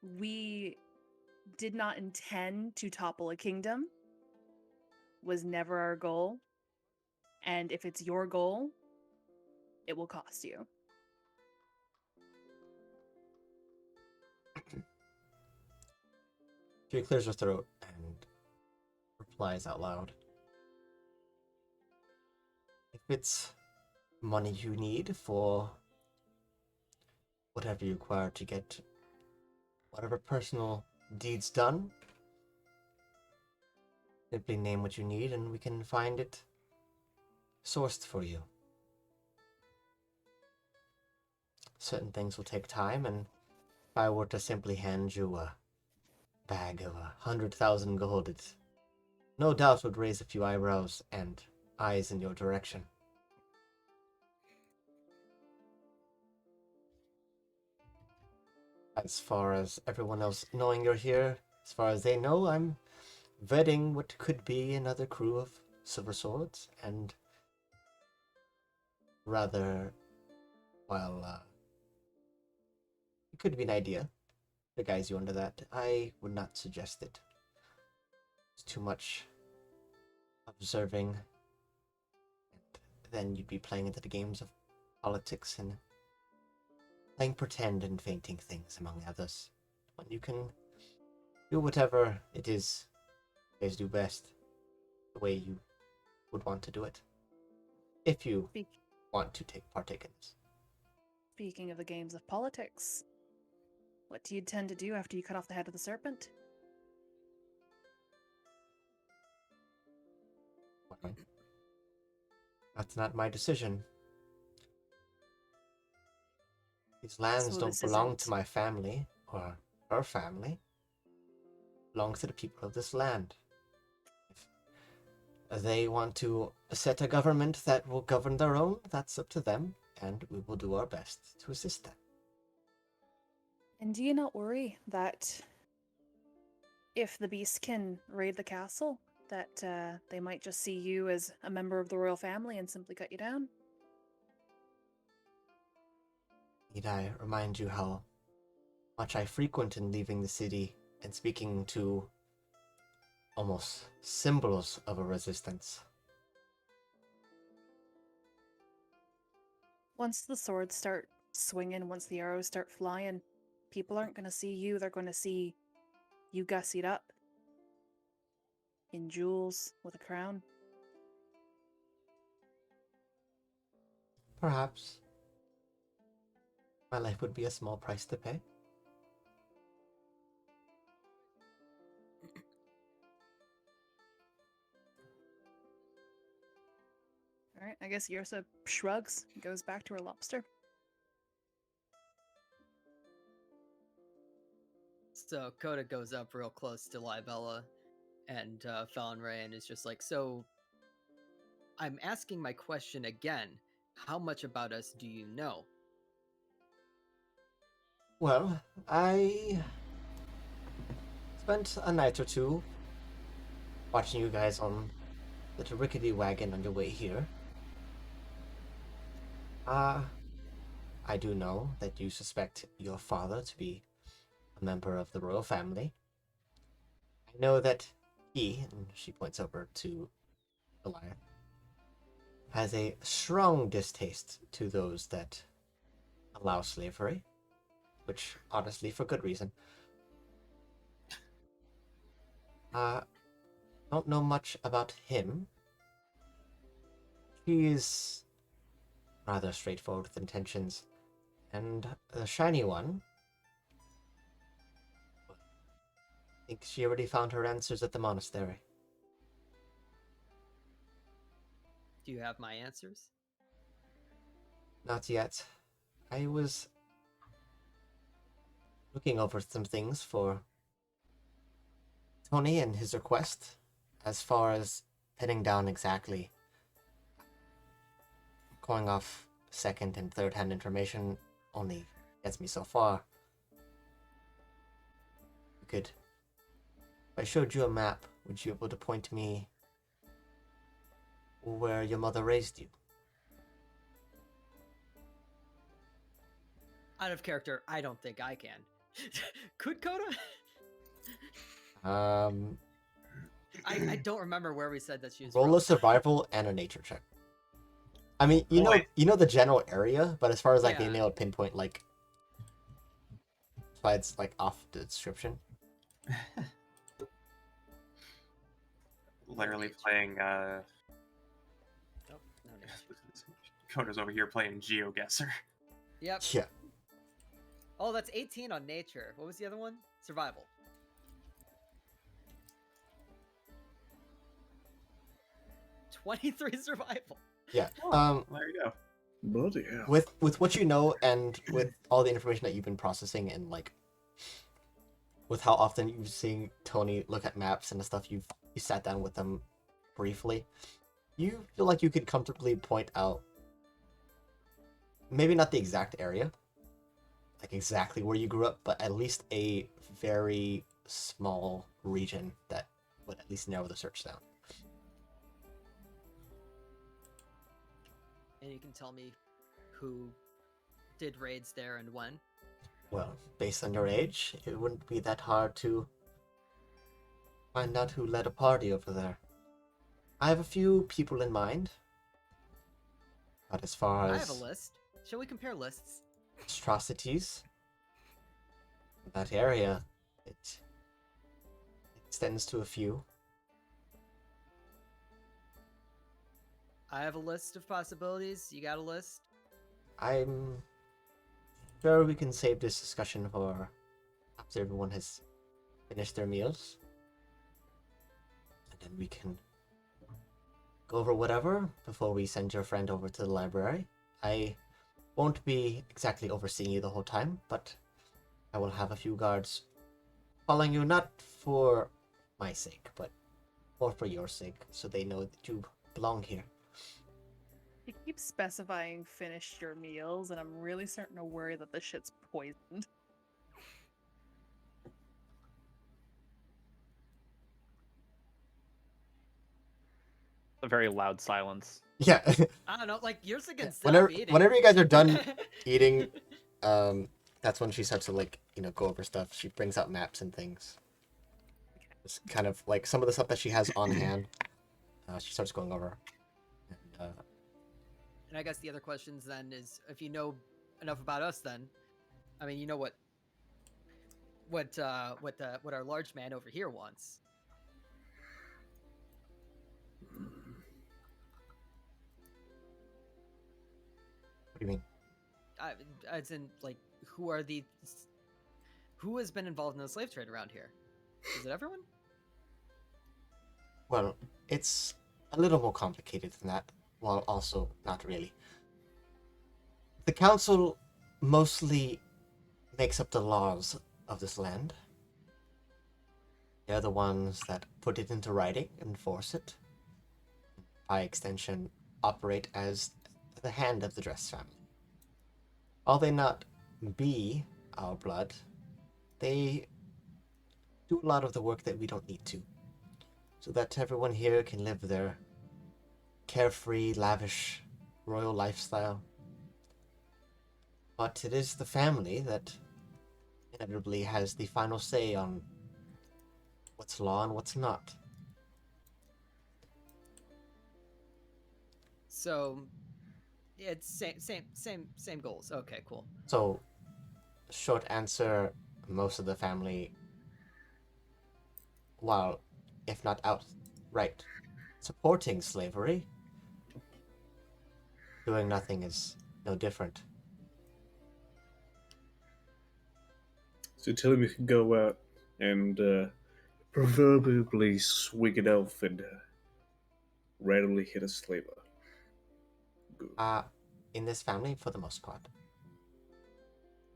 we did not intend to topple a kingdom, was never our goal, and if it's your goal, it will cost you. She clears her throat and replies out loud. If it's money you need for whatever you require to get whatever personal deeds done, simply name what you need and we can find it sourced for you. Certain things will take time, and if I were to simply hand you a bag of 100,000 gold, it no doubt would raise a few eyebrows and eyes in your direction. As far as everyone else knowing you're here, as far as they know, I'm vetting what could be another crew of Silver Swords, and rather, while it could be an idea to guise you under that, I would not suggest it. It's too much observing, and then you'd be playing into the games of politics and playing pretend and fainting things, among others, when you can do whatever it is you guys do best, the way you would want to do it, if you want to partake in this. Speaking of the games of politics, what do you intend to do after you cut off the head of the serpent? Well, that's not my decision. These lands So don't this belong isn't- to my family or her family. It belongs to the people of this land. If they want to set a government that will govern their own, that's up to them, and we will do our best to assist them. And do you not worry that if the beast can raid the castle, that they might just see you as a member of the royal family and simply cut you down? Need I remind you how much I frequent in leaving the city and speaking to almost symbols of a resistance? Once the swords start swinging, once the arrows start flying, people aren't going to see you, they're going to see you gussied up in jewels with a crown. Perhaps. My life would be a small price to pay. Alright, I guess Yrsa shrugs and goes back to her lobster. So Coda goes up real close to Libella and Falonray and is just like, so I'm asking my question again. How much about us do you know? Well, I spent a night or two watching you guys on the rickety wagon on your way here. I do know that you suspect your father to be a member of the royal family. I know that he, and she points over to Goliath, has a strong distaste to those that allow slavery, which, honestly, for good reason. Don't know much about him. He's rather straightforward with intentions, and the shiny one, I think she already found her answers at the monastery. Do you have my answers? Not yet. I was looking over some things for Tony and his request, as far as pinning down exactly. Going off second and third hand information only gets me so far. You could, if I showed you a map, would you be able to point me where your mother raised you? Out of character, I don't think I can. Could Coda? I don't remember where we said that she was Roll from. a survival and a nature check. I mean, you know the general area, but as far as like being able to pinpoint, like, why it's like off the description. Literally playing. Nope, no nature. Coda's over here playing GeoGuessr. Yep. Yeah. Oh, that's 18 on nature. What was the other one? Survival. '23 survival. Yeah. There you go. Bloody hell. With what you know and with all the information that you've been processing and like with how often you've seen Tony look at maps and the stuff you sat down with them briefly, you feel like you could comfortably point out maybe not the exact area, like exactly where you grew up, but at least a very small region that would at least narrow the search down. And you can tell me who did raids there and when. Well, based on your age, it wouldn't be that hard to find out who led a party over there. I have a few people in mind, but as far I as have a list. Shall we compare lists? atrocities, that area, it extends to a few. I have a list of possibilities. You got a list? I'm sure we can save this discussion for after everyone has finished their meals. And then we can go over whatever before we send your friend over to the library. I won't be exactly overseeing you the whole time, but I will have a few guards following you, not for my sake, but more for your sake, so they know that you belong here. You keep specifying finish your meals, and I'm really starting to worry that this shit's poisoned. A very loud silence. Yeah. I don't know, like, yours can stop whenever eating. whenever you guys are done eating, that's when she starts to like, go over stuff. She brings out maps and things. It's kind of like some of the stuff that she has on hand. She starts going over. And, And I guess the other questions then is, if you know enough about us, then, I mean, you know what our large man over here wants. what do you mean? As in, like, who has been involved in the slave trade around here? Is it everyone? Well, it's a little more complicated than that, while also not really. The council mostly makes up the laws of this land. They're the ones that put it into writing, enforce it. By extension, operate as the hand of the Dress family. While they not be our blood, they do a lot of the work that we don't need to, so that everyone here can live their carefree, lavish, royal lifestyle. But it is the family that inevitably has the final say on what's law and what's not. So, it's same goals. Okay, cool. So, short answer, most of the family, while if not outright supporting slavery, doing nothing is no different. So tell him you can go out and proverbially swing an elf and randomly hit a slaver. Good. In this family, for the most part.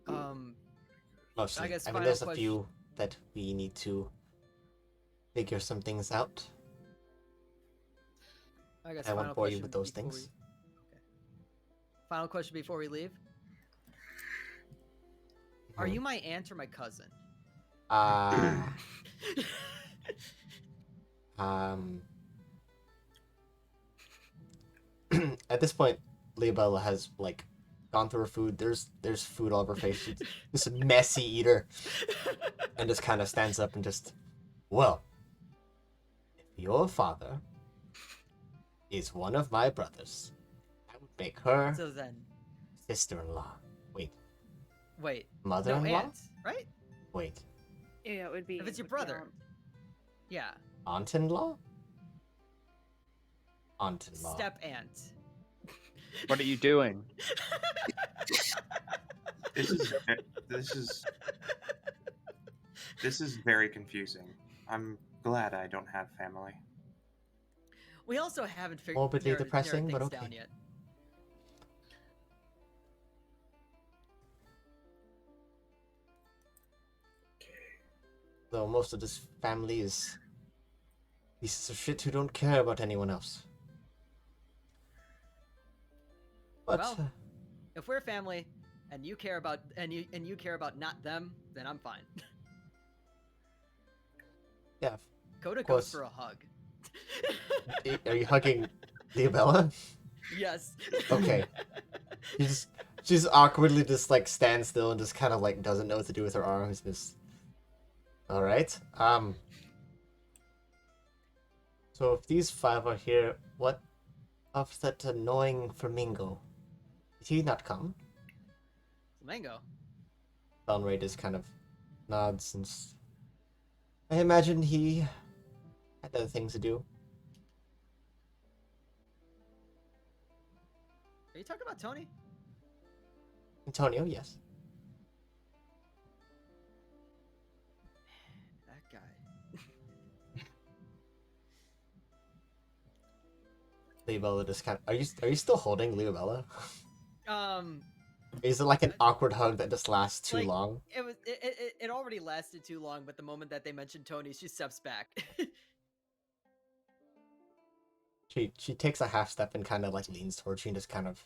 Mostly. guess I mean, final there's a question. few that we need to figure some things out. I guess I won't final bore you question with those before things. Okay. Final question before we leave. Are Mhm. you my aunt or my cousin? Um, at this point, Leobella has like gone through her food. There's food all over her face. She's this messy eater, and just kind of stands up and just, well, if your father is one of my brothers, I would make her So then, sister-in-law. Wait, wait. No, mother-in-law? aunt, right? Wait, Yeah, it would be. If it's your would be brother. aunt. Yeah. aunt-in-law? Aunt-in-law. Step aunt. What are you doing? This is very confusing. I'm glad I don't have family. We also haven't figured Morbidly depressing, but things okay. down yet. Though most of this family is pieces of shit who don't care about anyone else. But Well, if we're family and you care about you care about not them, then I'm fine. yeah, Coda course. goes for a hug. are you hugging Leobella? Yes. Okay. She's awkwardly just like stands still and just kind of like doesn't know what to do with her arms. Just all right. So if these five are here, what of that annoying flamingo? Did he not come? Flamingo. Belnray just kind of nods and I imagine he had other things to do. Are you talking about Tony? Antonio, yes. That guy. Leobella just kind of. Are you still holding Leobella? Um, Is it like an awkward hug that just lasts too Like- long? it already lasted too long, but the moment that they mentioned Tony, she steps back. She takes a half step and kind of like leans towards you and just kind of.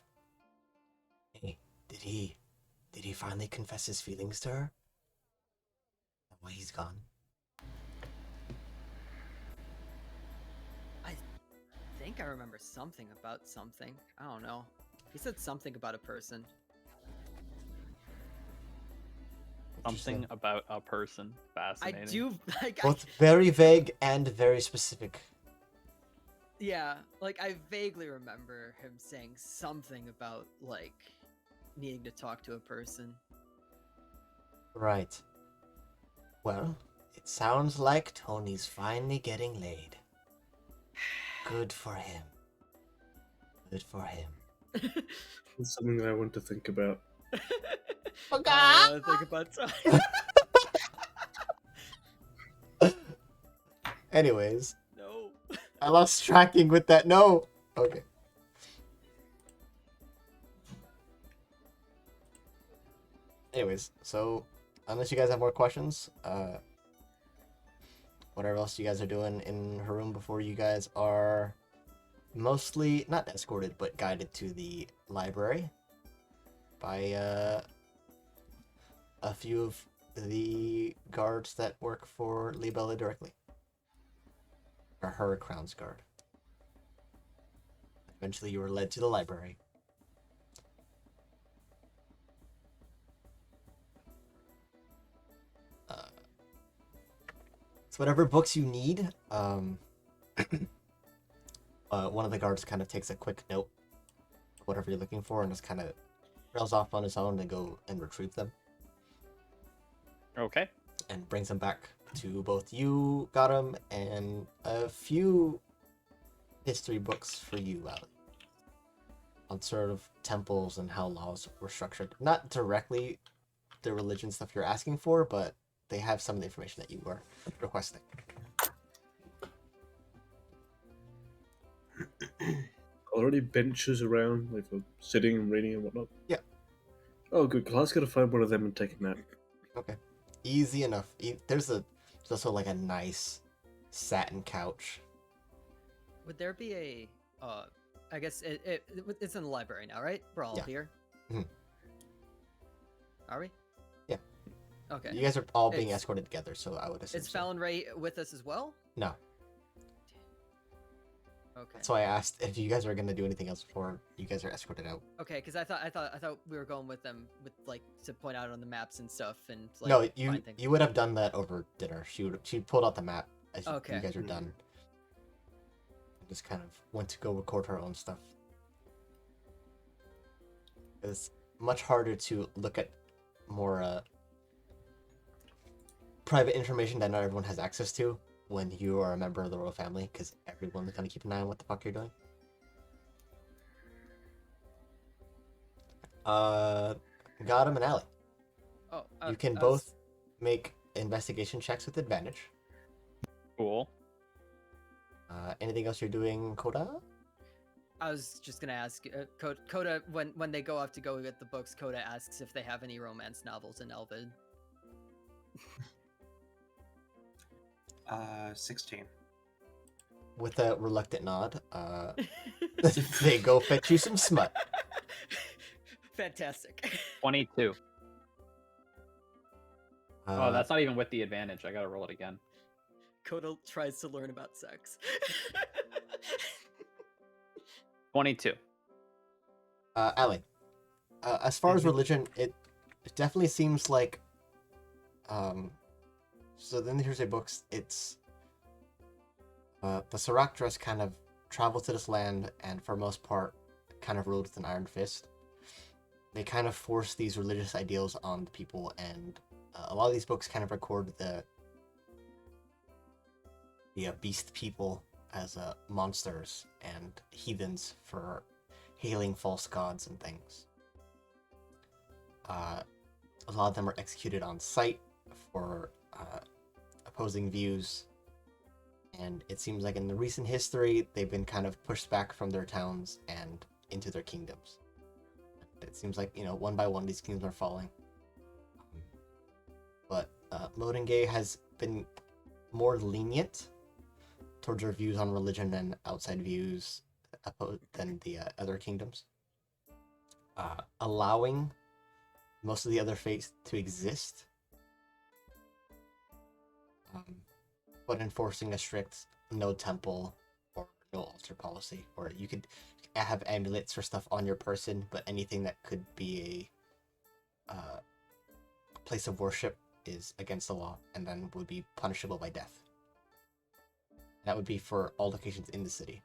Hey, did he finally confess his feelings to her? That why he's gone. I think I remember something about something. I don't know. He said something about a person. Something about a person. I Fascinating. do like. Both very vague and very specific. Yeah, like I vaguely remember him saying something about like needing to talk to a person. Right. Well, it sounds like Tony's finally getting laid. Good for him. Good for him. It's something I want to think about. Think about time. Anyways, No. I lost tracking with that. No. Okay. Anyways, so unless you guys have more questions, whatever else you guys are doing in her room before you guys are mostly not escorted but guided to the library by a few of the guards that work for Libella directly. Or her Crown's Guard. Eventually you were led to the library. So whatever books you need, one of the guards kind of takes a quick note of whatever you're looking for and just kind of trails off on his own to go and retrieve them. Okay. And brings them back to both you, Gotham, and a few history books for you, Ali. On sort of temples and how laws were structured. Not directly the religion stuff you're asking for, but they have some of the information that you were requesting. Already benches around, like for sitting and reading and whatnot. Yeah. Oh, good. 'Cause I was gonna find one of them and take a nap. Okay. Easy enough. There's also like a nice satin couch. Would there be a I guess it's in the library now, right? We're all Yeah. here. Mhm. Are we? Yeah. Okay. You guys are all being It's- escorted together, so I would assume. Is So. Fallon Ray with us as well? No. Okay. That's why I asked if you guys are gonna do anything else before you guys are escorted out. Okay, because I thought we were going with them with like to point out on the maps and stuff and like No, find things. you would have done that over dinner. She pulled out the map as Okay. you guys are done. And just kind of went to go record her own stuff. It's much harder to look at more private information that not everyone has access to when you are a member of the royal family, because everyone's gonna keep an eye on what the fuck you're doing. Got him and Allie. Oh, You can I was- both make investigation checks with advantage. Cool. Anything else you're doing, Koda? I was just gonna ask Coda when they go off to go get the books. Coda asks if they have any romance novels in Elvid. 16. With a reluctant nod, they go fetch you some smut. Fantastic. 22. Uh, Oh, that's not even with the advantage. I gotta roll it again. Coda tries to learn about sex. 22. Allie. As far as religion, it definitely seems like. So then here's a books. It's the Sarakdras kind of travel to this land, and for most part, kind of ruled with an iron fist. They kind of force these religious ideals on the people, and a lot of these books kind of record the beast people as monsters and heathens for hailing false gods and things. A lot of them are executed on sight for opposing views, and it seems like in the recent history they've been kind of pushed back from their towns and into their kingdoms. It seems like, one by one these kingdoms are falling. But Modengay has been more lenient towards their views on religion and outside views than the other kingdoms, allowing most of the other faiths to exist, but enforcing a strict no temple or no altar policy, or you could have amulets or stuff on your person, but anything that could be a place of worship is against the law and then would be punishable by death. That would be for all locations in the city.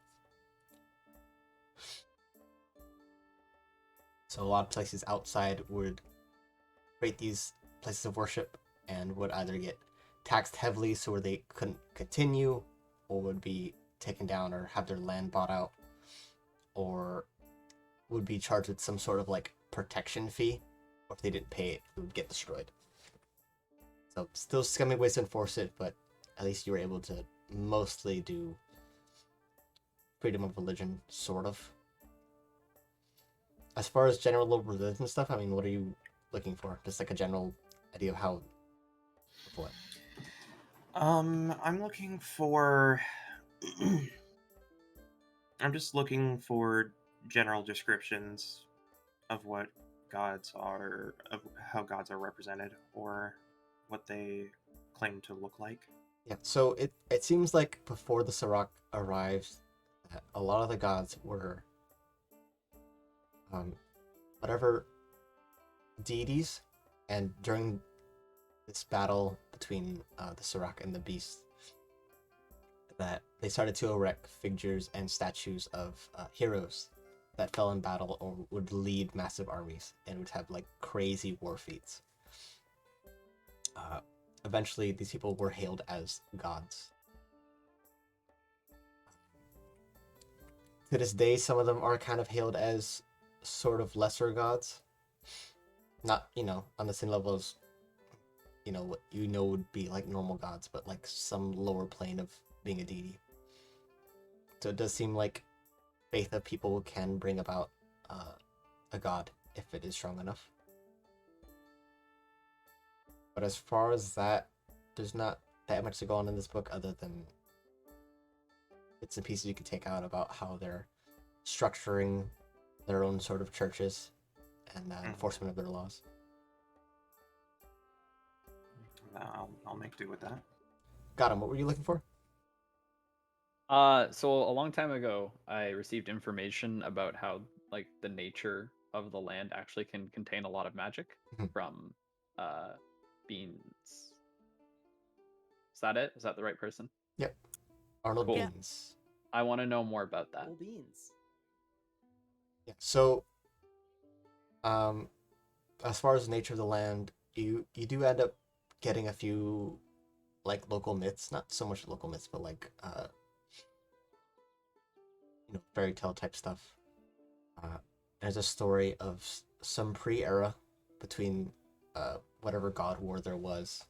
So a lot of places outside would create these places of worship and would either get taxed heavily so where they couldn't continue, or would be taken down or have their land bought out, or would be charged with some sort of like protection fee, or if they didn't pay it, it would get destroyed. So still scummy ways to enforce it, but at least you were able to mostly do freedom of religion, sort of. As far as general religion stuff, I mean, what are you looking for? Just like a general idea of how, of what? I'm looking for. I'm just looking for general descriptions of what gods are, of how gods are represented, or what they claim to look like. Yeah, so it seems like before the Sirach arrives, that a lot of the gods were whatever deities, and during this battle between the Sirach and the beast, that they started to erect figures and statues of heroes that fell in battle or would lead massive armies and would have like crazy war feats. Eventually, these people were hailed as gods. To this day, some of them are kind of hailed as sort of lesser gods. Not, on the same level as, what would be like normal gods, but like some lower plane of being a deity. So it does seem like faith of people can bring about a god if it is strong enough. But as far as that, there's not that much to go on in this book other than bits and pieces you can take out about how they're structuring their own sort of churches and enforcement of their laws. I'll make do with that. Got him. What were you looking for? So a long time ago, I received information about how like the nature of the land actually can contain a lot of magic from beans. Is that it? Is that the right person? Yep. Arnold Cool. Beans. I want to know more about that. Cool beans. Yeah. So, as far as the nature of the land, you do end up getting a few like local myths, not so much local myths, but like fairy tale type stuff. There's a story of some pre-era between whatever god war there was,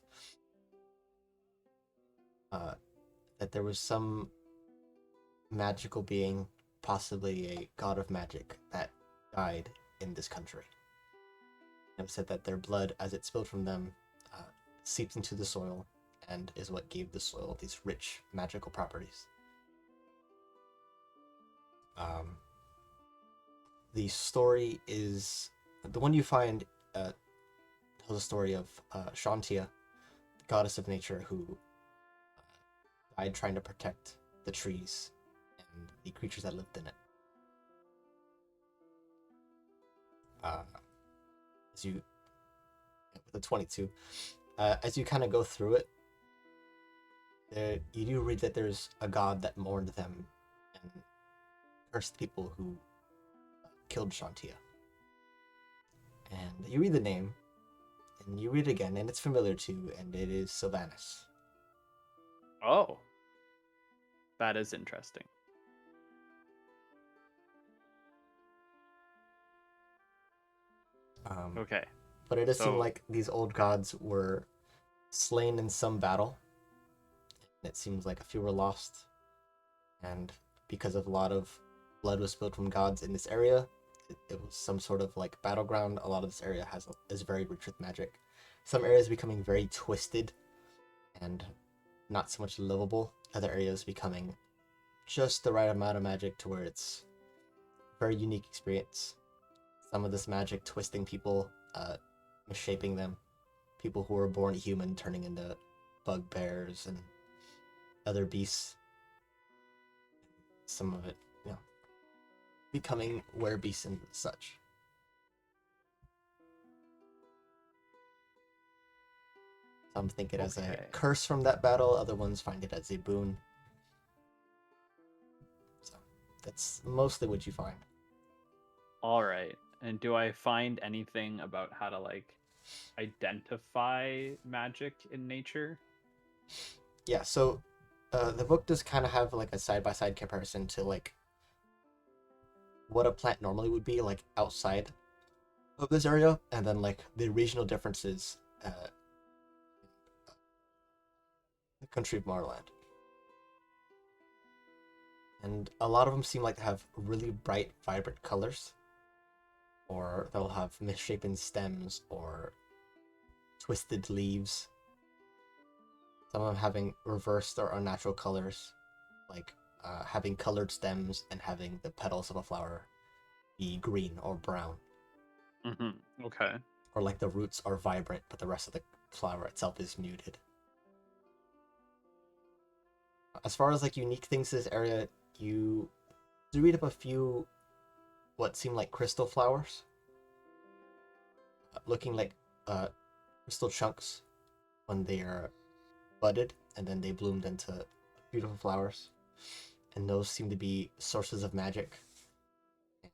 that there was some magical being, possibly a god of magic, that died in this country. And said that their blood, as it spilled from them, seeped into the soil and is what gave the soil these rich magical properties. The story is the one you find tells a story of Shantia, the goddess of nature, who died trying to protect the trees and the creatures that lived in it. As you with the 22, as you kind of go through it, you do read that there's a god that mourned them and cursed people who killed Shantia. And you read the name, and you read it again, and it's familiar to you, and it is Sylvanus. Oh, that is interesting. Okay. But it does seem like these old gods were slain in some battle. It seems like a few were lost. And because of a lot of blood was spilled from gods in this area, it was some sort of like battleground. A lot of this area is very rich with magic. Some areas becoming very twisted and not so much livable. Other areas becoming just the right amount of magic to where it's a very unique experience. Some of this magic twisting people, misshaping them. People who were born human turning into bugbears and other beasts. Some of it, becoming werebeasts and such. Some think it as a curse from that battle, other ones find it as a boon. So that's mostly what you find. All right. And do I find anything about how to like identify magic in nature? Yeah, so the book does kind of have like a side-by-side comparison to like what a plant normally would be like outside of this area, and then like the regional differences the country of Marland. And a lot of them seem like to have really bright, vibrant colors, or they'll have misshapen stems or twisted leaves. Some of them having reversed or unnatural colors, like having colored stems and having the petals of a flower be green or brown. Mm-hmm. Okay. Or like the roots are vibrant, but the rest of the flower itself is muted. As far as like unique things in this area, you do read up a few what seem like crystal flowers, looking like crystal chunks when they are budded, and then they bloomed into beautiful flowers. And those seem to be sources of magic. And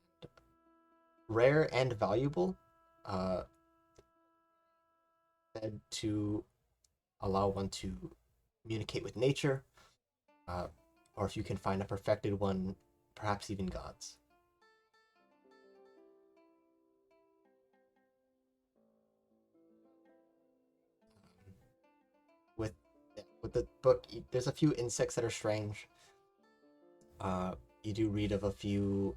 rare and valuable, said to allow one to communicate with nature, or if you can find a perfected one, perhaps even gods. With the book, there's a few insects that are strange. You do read of a few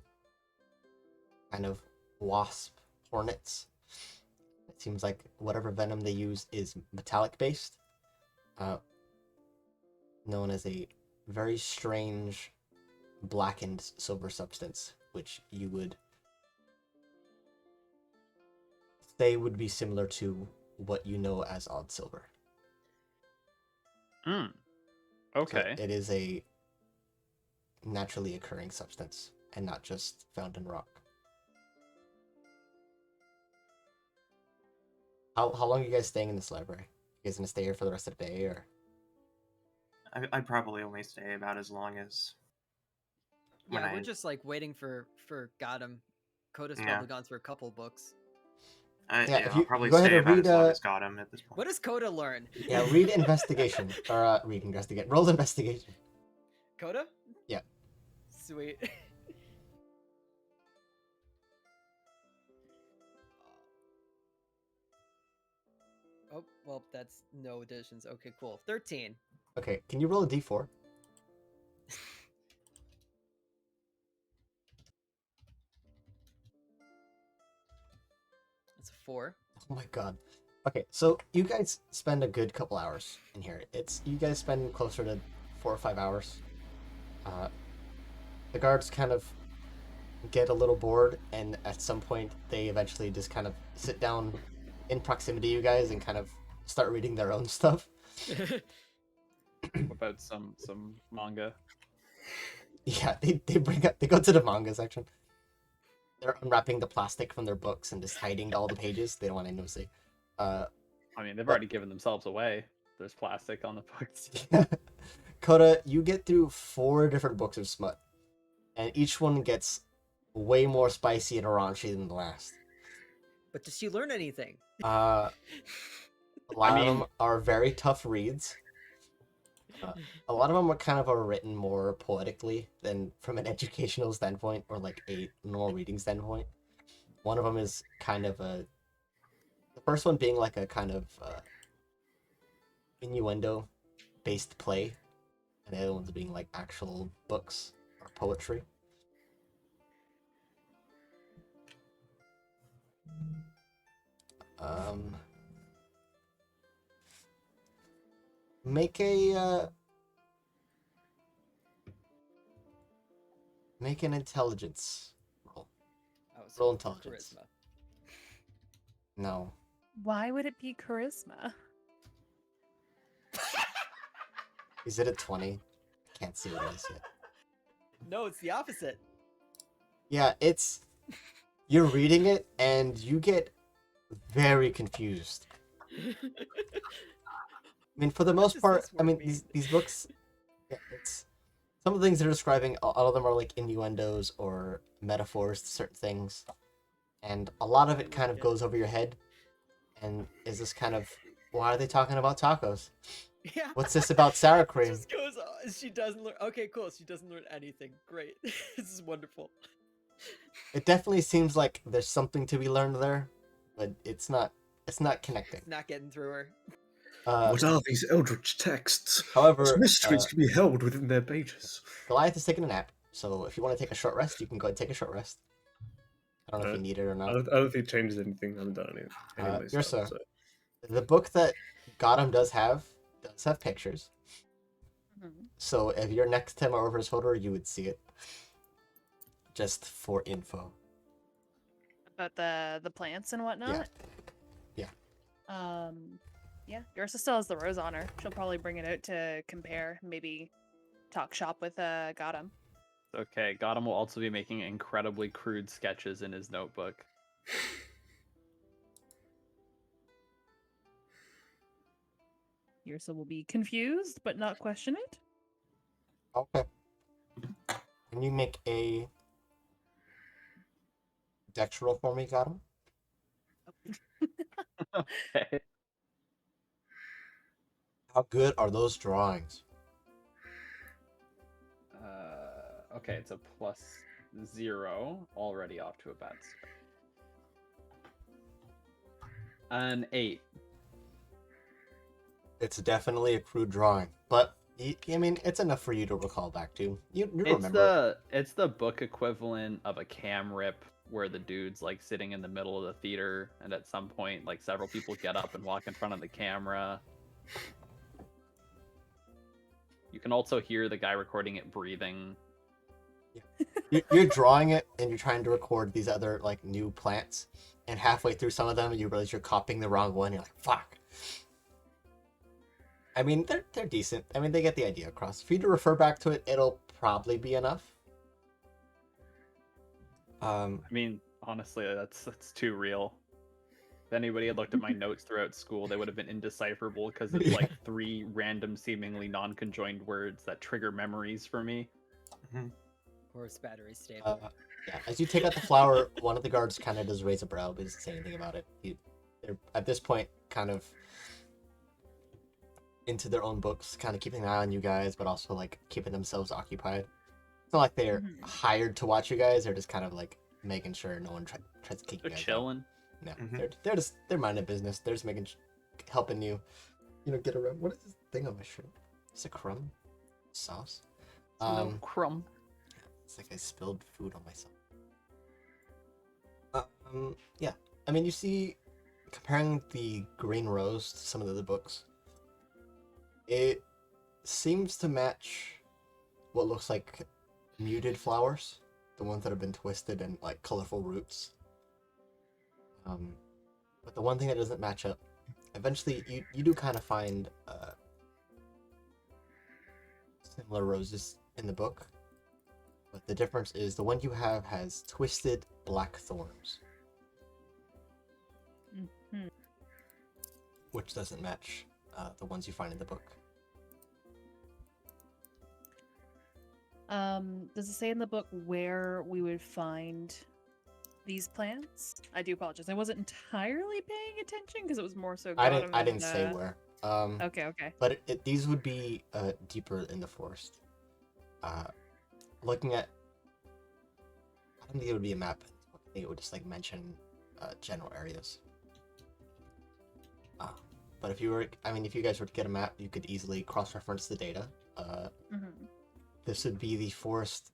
kind of wasp hornets. It seems like whatever venom they use is metallic based, known as a very strange blackened silver substance, which you would say would be similar to what you know as odd silver. Hmm. So Okay. it is a naturally occurring substance and not just found in rock. How long are you guys staying in this library? You guys gonna stay here for the rest of the day, or? I'd probably only stay about as long as when Yeah, we're I. just like waiting for Gotham. Coda's Yeah. probably gone through a couple books. Yeah, Yeah, if I'll you probably go ahead stay and about read, as long as Gotham at this point. What does Coda learn? Yeah, read investigation or read investigate. Roll investigation. Coda? Yeah. Sweet. Oh, well, that's no additions. Okay, cool. 13. Okay, can you roll a d4? That's a 4. Oh my god. Okay, so you guys spend a good couple hours in here. You guys spend closer to 4 or 5 hours. The guards kind of get a little bored, and at some point they eventually just kind of sit down in proximity to you guys and kind of start reading their own stuff. What about some manga? Yeah, they go to the manga section. They're unwrapping the plastic from their books and just hiding all the pages. They don't want anyone to see. I mean, they've already given themselves away. There's plastic on the books. Coda, you get through 4 different books of smut, and each one gets way more spicy and raunchy than the last. But does she learn anything? A lot of them are very tough reads. A lot of them are written more poetically than from an educational standpoint or like a normal reading standpoint. One of them is kind of the first one being like a kind of innuendo based play, and the other ones being like actual books or poetry. Make an intelligence roll. Oh, Roll intelligence. charisma. No. Why would it be charisma? Is it a 20? Can't see what it is yet. No, it's the opposite. Yeah, you're reading it and you get very confused. I mean, for the most does part, this I mean, word mean? these books, yeah, it's some of the things they're describing. All of them are like innuendos or metaphors to certain things, and a lot of it kind of goes over your head. And is this kind of, why are they talking about tacos? Yeah. What's this about sour cream? Just goes on. She doesn't learn. Okay, cool. She doesn't learn anything. Great. This is wonderful. It definitely seems like there's something to be learned there, but it's not connecting. It's not getting through her. What are these eldritch texts? However, What mysteries to be held within their pages? Goliath is taking a nap, so if you want to take a short rest, you can go ahead and take a short rest. I don't know if you need it or I not. don't think it changes anything. I haven't done anything. Yes, sir. The book that Gotham does have pictures. Mhm. So if you're next to him or over his shoulder, you would see it. Just for info. About the plants and whatnot. Yeah. Yeah. Ursa still has the rose on her. She'll probably bring it out to compare. Maybe talk shop with Gotham. Okay, Gotham will also be making incredibly crude sketches in his notebook. Ursa will be confused, but not question it. Okay. Can you make a dex roll for me, Gotham? Okay. How good are those drawings? Okay, it's a +0, already off to a bad start. An 8. It's definitely a crude drawing, but I mean, it's enough for you to recall back to. You It's remember. it's the book equivalent of a cam rip where the dude's like sitting in the middle of the theater, and at some point, like several people get up and walk in front of the camera. You can also hear the guy recording it breathing. You're drawing it and you're trying to record these other like new plants, and halfway through some of them you realize you're copying the wrong one. You're like, fuck. I mean, they're decent. I mean, they get the idea across. For you to refer back to it, it'll probably be enough. I mean, honestly, that's too real. If anybody had looked at my notes throughout school, they would have been indecipherable because it's like 3 random, seemingly non-conjoined words that trigger memories for me. Horse battery stable. Yeah, as you take out the flower, one of the guards kind of does raise a brow, but doesn't say anything about it. They're at this point kind of into their own books, kind of keeping an eye on you guys, but also like keeping themselves occupied. It's not like they're hired to watch you guys; they're just kind of like making sure no one tries to kick you They're guys out. chilling. No, they're minding business. They're just helping you, get around. What is this thing on my shirt? It's a crumb sauce. No crumb. It's like I spilled food on myself. Yeah. I mean, you see, comparing the Green Rose to some of the other books, it seems to match what looks like muted flowers, the ones that have been twisted and like colorful roots. But the one thing that doesn't match up, eventually you do kind of find similar roses in the book, but the difference is the one you have has twisted black thorns, which doesn't match the ones you find in the book. Does it say in the book where we would find these plants? I do apologize. I wasn't entirely paying attention because it was more so. I didn't say where. Okay. But these would be deeper in the forest. Looking at, I don't think it would be a map. I think it would just like mention general areas. But if you guys were to get a map, you could easily cross-reference the data. This would be the forest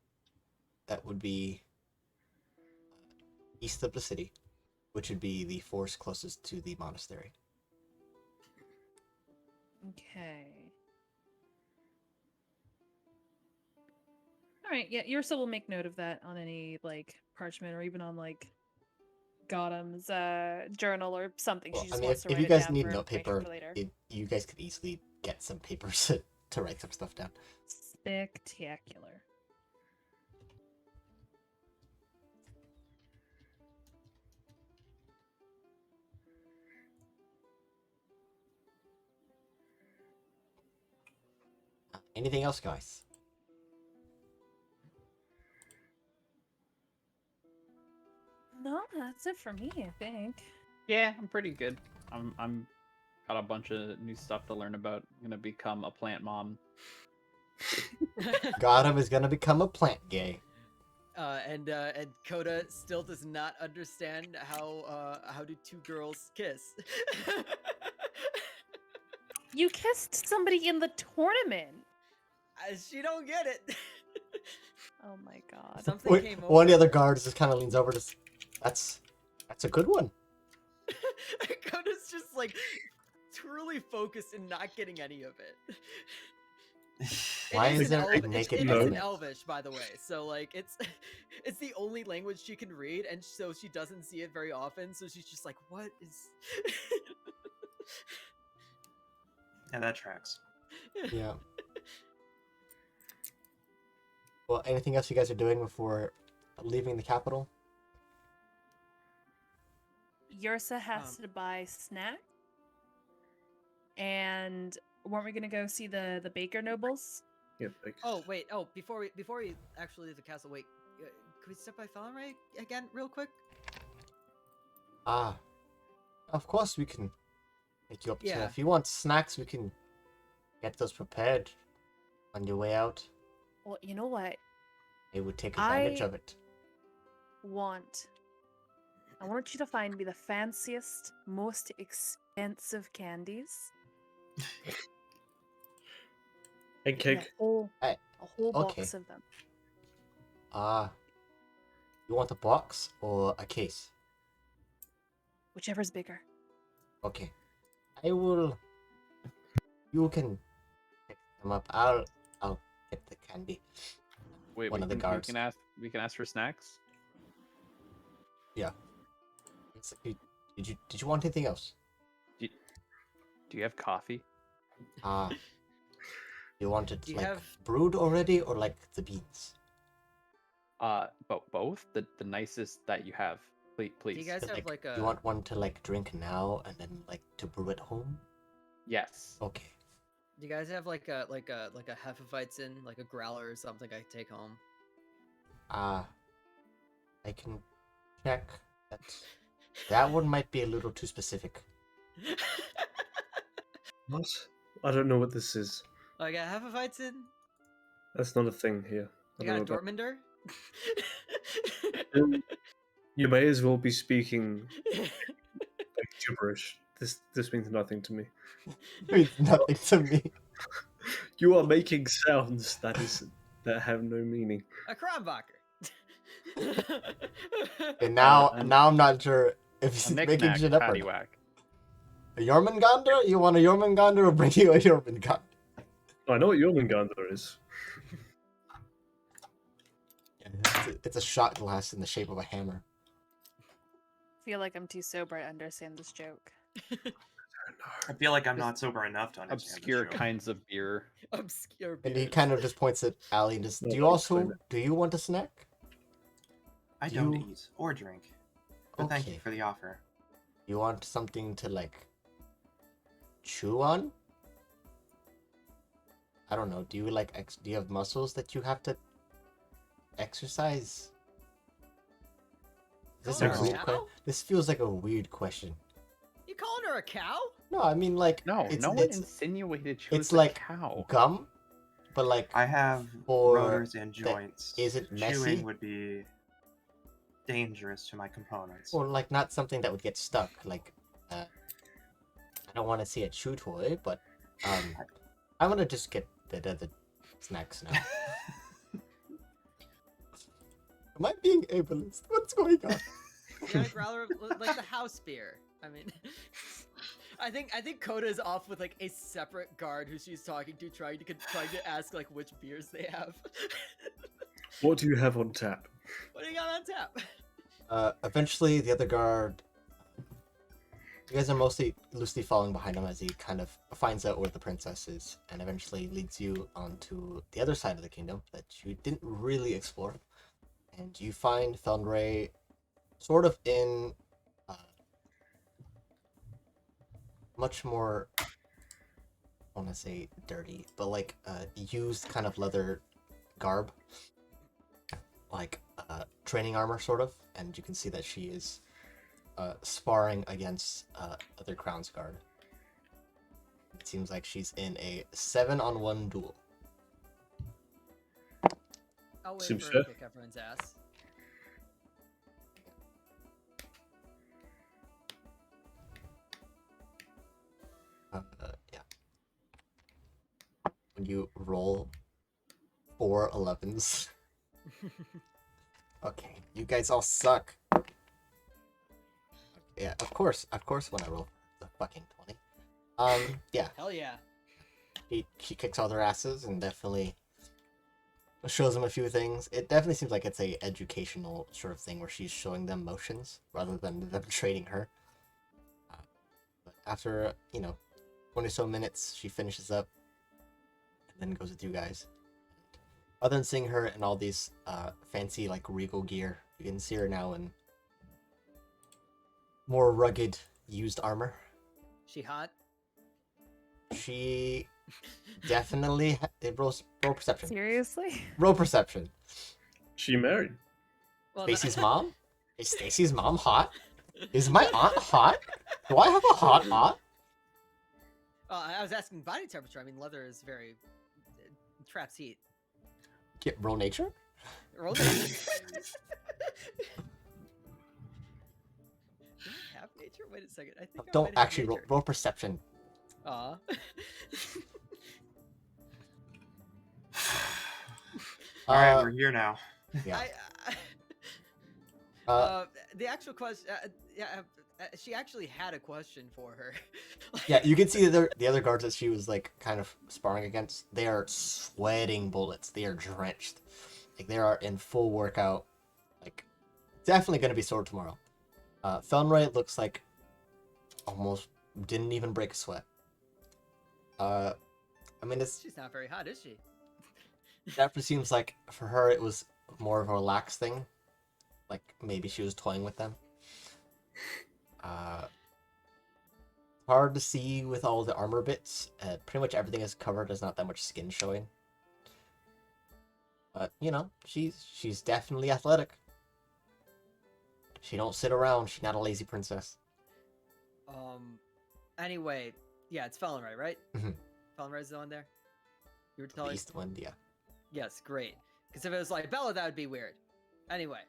that would be east of the city, which would be the forest closest to the monastery. Okay. All right. Yeah, Ursa will make note of that on any like parchment or even on like Gotham's journal or something. Well, She just I mean, wants to if write you it guys down need for note information paper, for later. you guys could easily get some papers to write some stuff down. Spectacular. Anything else, guys? No, that's it for me, I think. Yeah, I'm pretty good. I'm got a bunch of new stuff to learn about. I'm gonna become a plant mom. Gotham is gonna become a plant gay. And Coda still does not understand how do 2 girls kiss. You kissed somebody in the tournament. She don't get it. Oh my god. Something came over. One of the other guards just kind of leans over to. That's a good one. Coda's just like truly focused and not getting any of it. Why is there a It naked is person? in Elvish, by the way. So like it's the only language she can read, and so she doesn't see it very often. So she's just like, "What is?" Yeah, that tracks. Yeah. Well, anything else you guys are doing before leaving the capital? Ursa has to buy snack. And weren't we gonna go see the Baker nobles? Yeah, like, Oh wait! Oh, before we actually leave the castle, wait. Can we step by Fallenray again, real quick? Of course we can take you up to. Yeah. If you want snacks, we can get those prepared on your way out. Well, you know what? They would take advantage of it. I want you to find me the fanciest, most expensive candies. And And cake. a whole okay. box of them. You want a box or a case? Whichever's bigger. Okay. I will. You can pick them up. I'll get the candy. Wait, One of the guards. we can ask for snacks. Did you want anything else? Do you have coffee? You want it Do you like have- brewed already or like the beans? But both the nicest that you have, please. Do you guys have like a? You want one to like drink now and then like to brew at home? Yes. Okay. Do you guys have like a Hefeweizen, like a growler or something I can take home? I can check. That one might be a little too specific. What? I don't know what this is. Like a Hefeweizen? That's not a thing here. I You don't got a know Dortmunder? about- You may as well be speaking like gibberish. This means nothing to me. It's nothing to me. You are making sounds that have no meaning. A Kronbacher. And now an- I'm not sure if A he's making knick-knack, shit up or not. paddywhack. A Jormungandr? You want a Jormungandr or bring you a Jormungandr? I know what Jormungandr is. It's a shot glass in the shape of a hammer. I feel like I'm too sober to understand this joke. I feel like I'm not sober enough to understand Obscure this joke. kinds of beer. Obscure And he beers. kind of just points at Allie and just, No, do you don't also, explain it. do you want a snack? I Do don't you- eat or drink. But thank you Okay. for the offer. You want something to like chew on? I don't know. Do you like do you have muscles that you have to exercise? Is this a Calling her weird a question? cow? This feels like a weird question. You calling her a cow? No, I mean like No, it's, no one it's insinuated she it's was like a cow. gum, but like I have For rotors and joints. is it messy? Chewing would be dangerous to my components. or like not something that would get stuck. Like I don't want to see a chew toy, but I want to just get the snacks now. Am I being ableist? What's going on? You got a growler like the house beer. I mean, I think Coda's off with like a separate guard who she's talking to, trying to ask like which beers they have. What do you have on tap? What do you got on tap? Eventually, the other guard. You guys are mostly loosely following behind him as he kind of finds out where the princess is, and eventually leads you onto the other side of the kingdom that you didn't really explore. And you find Felnray sort of in much more, I want to say dirty, but like used kind of leather garb, like training armor sort of, and you can see that she is sparring against other Crown's guard. It seems like she's in a 7-on-1 duel. I'll wait Seems for her to fair. kick everyone's ass. Yeah. When you roll 4 11s. Okay, you guys all suck. Yeah, of course when I roll the fucking 20. Yeah, Hell yeah. he kicks all their asses and definitely shows them a few things. It definitely seems like it's a educational sort of thing where she's showing them motions rather than them training her. But after, 20 so minutes, she finishes up and then goes with you guys. Other than seeing her in all these fancy, like, regal gear, you can see her now in more rugged, used armor. She hot? She definitely roll perception. Seriously? Roll perception. She married. Well, Stacy's mom? Is Stacy's mom hot? Is my aunt hot? Do I have a hot aunt? I was asking body temperature. I mean, leather is very traps heat. Roll nature? Roll nature. Do I have nature? Wait a second. I think I Don't might have actually nature. roll perception. Aw. All right, Uh, we're here now. Yeah. The actual question, she actually had a question for her. Yeah, you can see the other guards that she was like kind of sparring against. They are sweating bullets. They are drenched. Like they are in full workout. Like definitely gonna be sore tomorrow. Felnray looks like almost didn't even break a sweat. I mean She's not very hot, is she? definitely seems like for her it was more of a relaxed thing. Like maybe she was toying with them. Hard to see with all the armor bits. Pretty much everything is covered. There's not that much skin showing. But you know, she's definitely athletic. She don't sit around. She's not a lazy princess. Anyway, yeah, it's Felonray, right? Mhm. Felonray's the one there. You were telling. East wind, yeah. Yes, great. Because if it was like Bella, that would be weird. Anyway,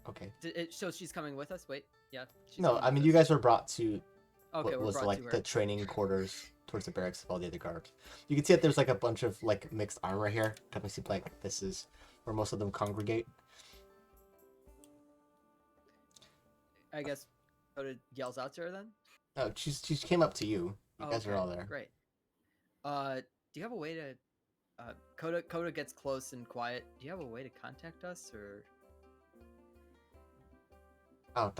Okay. so she's coming with us. Wait, yeah. She's No, coming I with mean us. you guys were brought to Okay, what we're was brought like to her. the training quarters towards the barracks of all the other guards. You can see that there's like a bunch of like mixed armor here. Definitely seems like this is where most of them congregate. I guess Coda yells out to her then. Oh, she came up to you. You guys are Okay, all there. Great. Do you have a way to? Coda gets close and quiet. Do you have a way to contact us, or? Oh,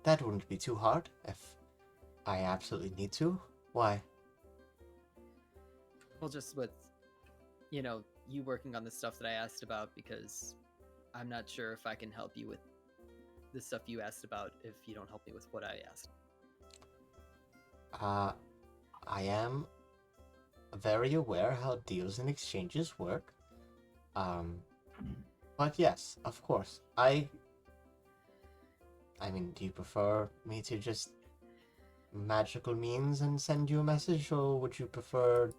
that wouldn't be too hard if I absolutely need to. Why? Well, just with, you working on the stuff that I asked about, because I'm not sure if I can help you with the stuff you asked about if you don't help me with what I asked. I am very aware how deals and exchanges work. But yes, of course. I mean, do you prefer me to just magical means and send you a message, or would you prefer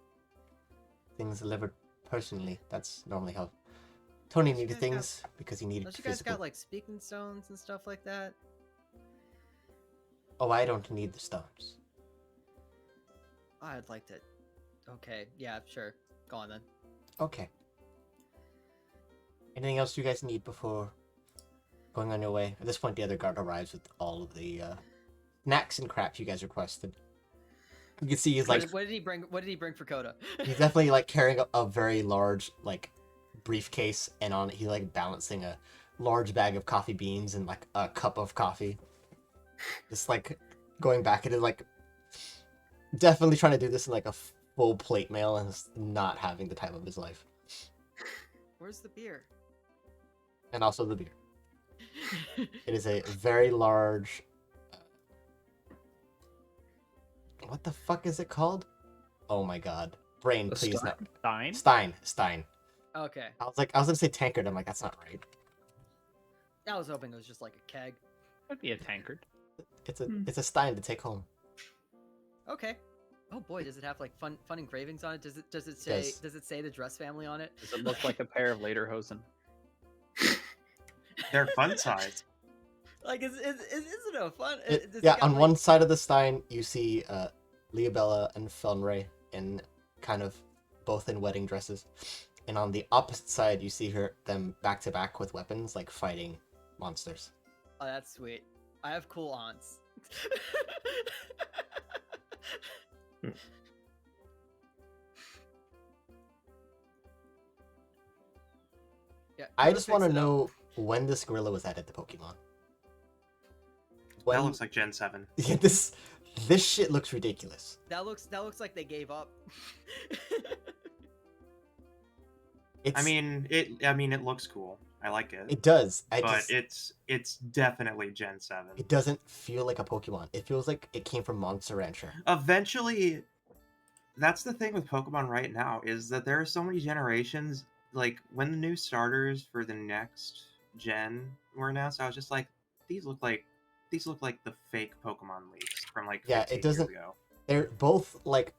things delivered personally? That's normally how Tony needed things because he needed Don't you guys physical. got like speaking stones and stuff like that? Oh, I don't need the stones. I'd like to. Okay, yeah, sure. Go on then. Okay. Anything else you guys need before going on your way? At this point, the other guard arrives with all of the snacks and crap you guys requested. You can see he's like, What did he bring? What did he bring for Coda? he's definitely like carrying a very large like briefcase, and on it he's like balancing a large bag of coffee beans and like a cup of coffee. Just like going back into like definitely trying to do this in like a full plate mail and just not having the time of his life. Where's the beer? And also the beer. It is a very large. What the fuck is it called? Oh my god. Brain, A please. stein? No. Stein? Stein. Okay. I was gonna say tankard. I'm like, that's not right. I was hoping it was just like a keg. That'd be a tankard. It's a stein to take home. Okay. Oh boy, does it have like fun engravings on it? Does it Yes. say the dress family on it? Does it look like a pair of lederhosen? They're fun size. Like isn't it a fun? It- does it yeah, got, on like- one side of the stein, you see Leobella and Felnray in kind of both in wedding dresses. And on the opposite side, you see them back to back with weapons, like fighting monsters. Oh, that's sweet. I have cool aunts. Yeah, I Coda just want to picks it up. know when this gorilla was added to Pokemon. That When... looks like Gen 7. Yeah, this shit looks ridiculous. That looks like they gave up. It's, I mean, it looks cool. I like it. it does. But it's definitely Gen 7. It doesn't feel like a Pokemon. It feels like it came from Monster Rancher. Eventually, that's the thing with Pokemon right now, is that there are so many generations. Like, when the new starters for the next gen were announced, I was just like, these look like the fake Pokemon leaks from like 15 Yeah, it doesn't- years ago. They're both like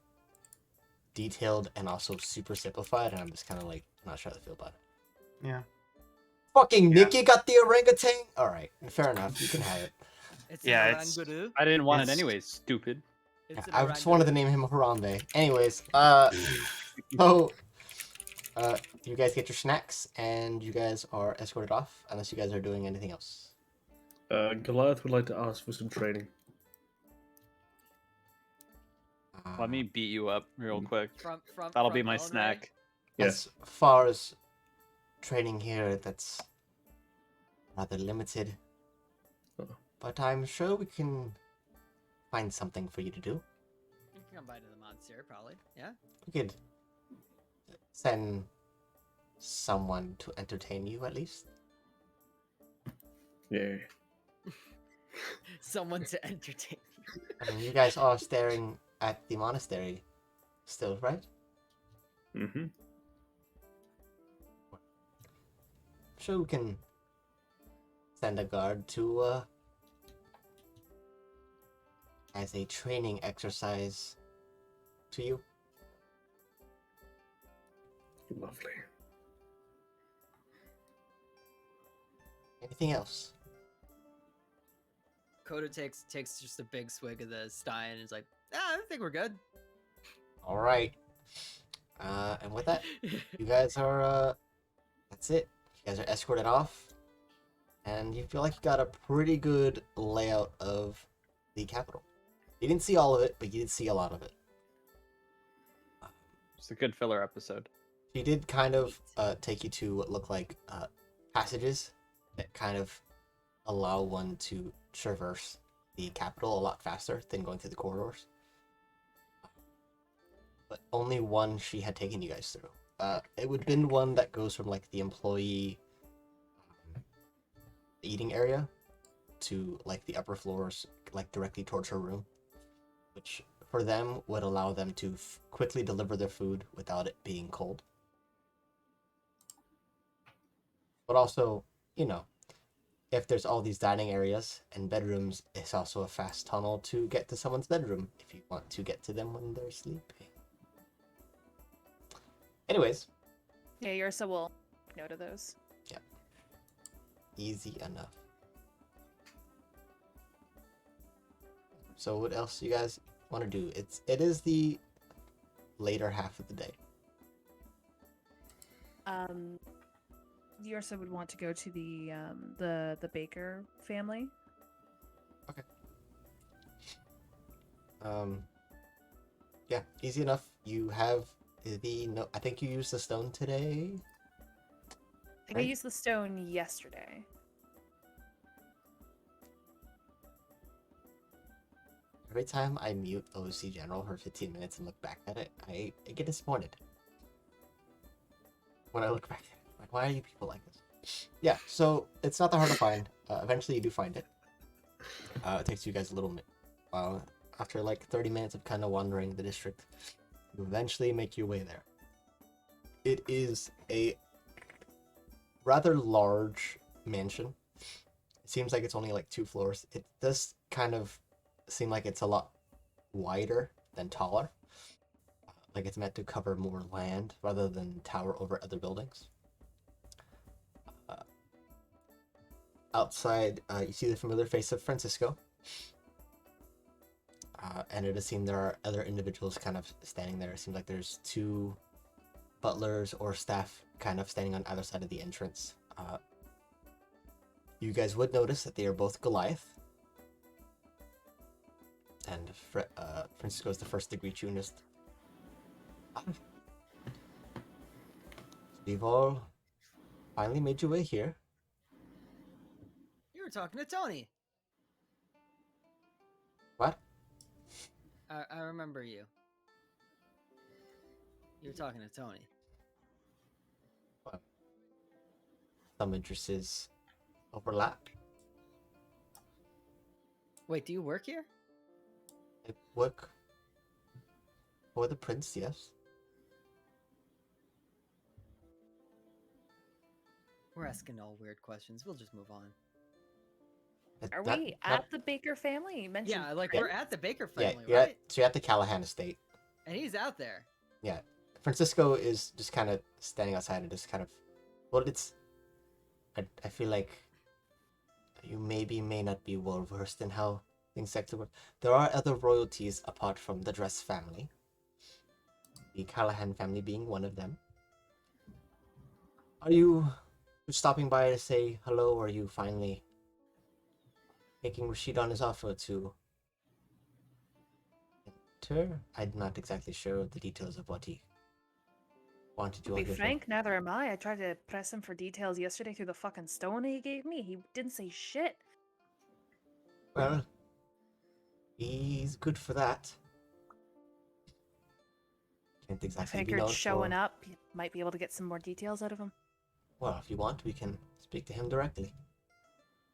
detailed and also super simplified, and I'm just kind of like not sure how to feel about it. Yeah. Fucking Yeah. Nikki got the orangutan. All right, fair enough. You can have it. It's Yeah, an it's- oranguru. I didn't want it It's- anyways, stupid. It's an I just wanted to oranguru. name him Harambe. Anyways, so You guys get your snacks, and you guys are escorted off, unless you guys are doing anything else. Goliath would like to ask for some training. Let me beat you up real quick. That'll be my snack. As far as training here, that's rather limited. Oh. But I'm sure we can find something for you to do. You can come by to the monastery, probably. Yeah. We could send someone to entertain you, at least. Yeah. Someone to entertain you. I mean, you guys are staring at the monastery still, right? Mm-hmm. Sure, we can send a guard to, as a training exercise to you. Lovely. Anything else? Coda takes just a big swig of the stein and is like, I think we're good. All right. And with that, you guys are, that's it. You guys are escorted off, and you feel like you got a pretty good layout of the capital. You didn't see all of it, but you did see a lot of it. It's a good filler episode. She did kind of take you to what look like passages that kind of allow one to traverse the capital a lot faster than going through the corridors. But only one she had taken you guys through. It would have been one that goes from like the employee eating area to like the upper floors, like directly towards her room, which for them would allow them to quickly deliver their food without it being cold. But also, you know, if there's all these dining areas and bedrooms, it's also a fast tunnel to get to someone's bedroom if you want to get to them when they're sleeping. Anyways. Yeah, Ursa will note of those. Yeah. Easy enough. So what else you guys want to do? It is the later half of the day. Ursa would want to go to the Baker family. Okay. Yeah, easy enough. You have I think you used the stone today. I think I used the stone yesterday. Every time I mute OC General for 15 minutes and look back at it, I get disappointed. When I look back at it. Like, why are you people like this? Yeah, so it's not that hard to find. Eventually you do find it. It takes you guys a little while. After like 30 minutes of kind of wandering the district, you eventually make your way there. It is a rather large mansion. It seems like it's only like 2 floors. It does kind of seem like it's a lot wider than taller. Like it's meant to cover more land rather than tower over other buildings. Outside, you see the familiar face of Francisco. And it does seem there are other individuals kind of standing there. It seems like there's 2 butlers or staff kind of standing on either side of the entrance. You guys would notice that they are both Goliath. And Francisco is the first to greet you and just... You've all finally made your way here. You were talking to Tony. What? I remember you. You were talking to Tony. Well, some interests overlap. Wait, do you work here? I work for the prince, yes. We're asking all weird questions. We'll just move on. Are we at the Baker family? You mentioned Yeah, like Prince? we're at the Baker Yeah, family, you're right? so you're at the Callahan estate. And he's out there. Yeah. Francisco is just kind of standing outside and just kind of... Well, it's... I feel like you may not be well versed in how things actually work. There are other royalties apart from the Dress family. The Callahan family being one of them. Are you stopping by to say hello, or are you finally taking Rashid on his offer to enter? I'm not exactly sure of the details of what he wanted To you be on here for. frank, neither am I. I tried to press him for details yesterday through the fucking stone he gave me. He didn't say shit. Well, he's good for that. Can't I exactly be figured known showing for... up, you might be able to get some more details out of him. Well, if you want, we can speak to him directly.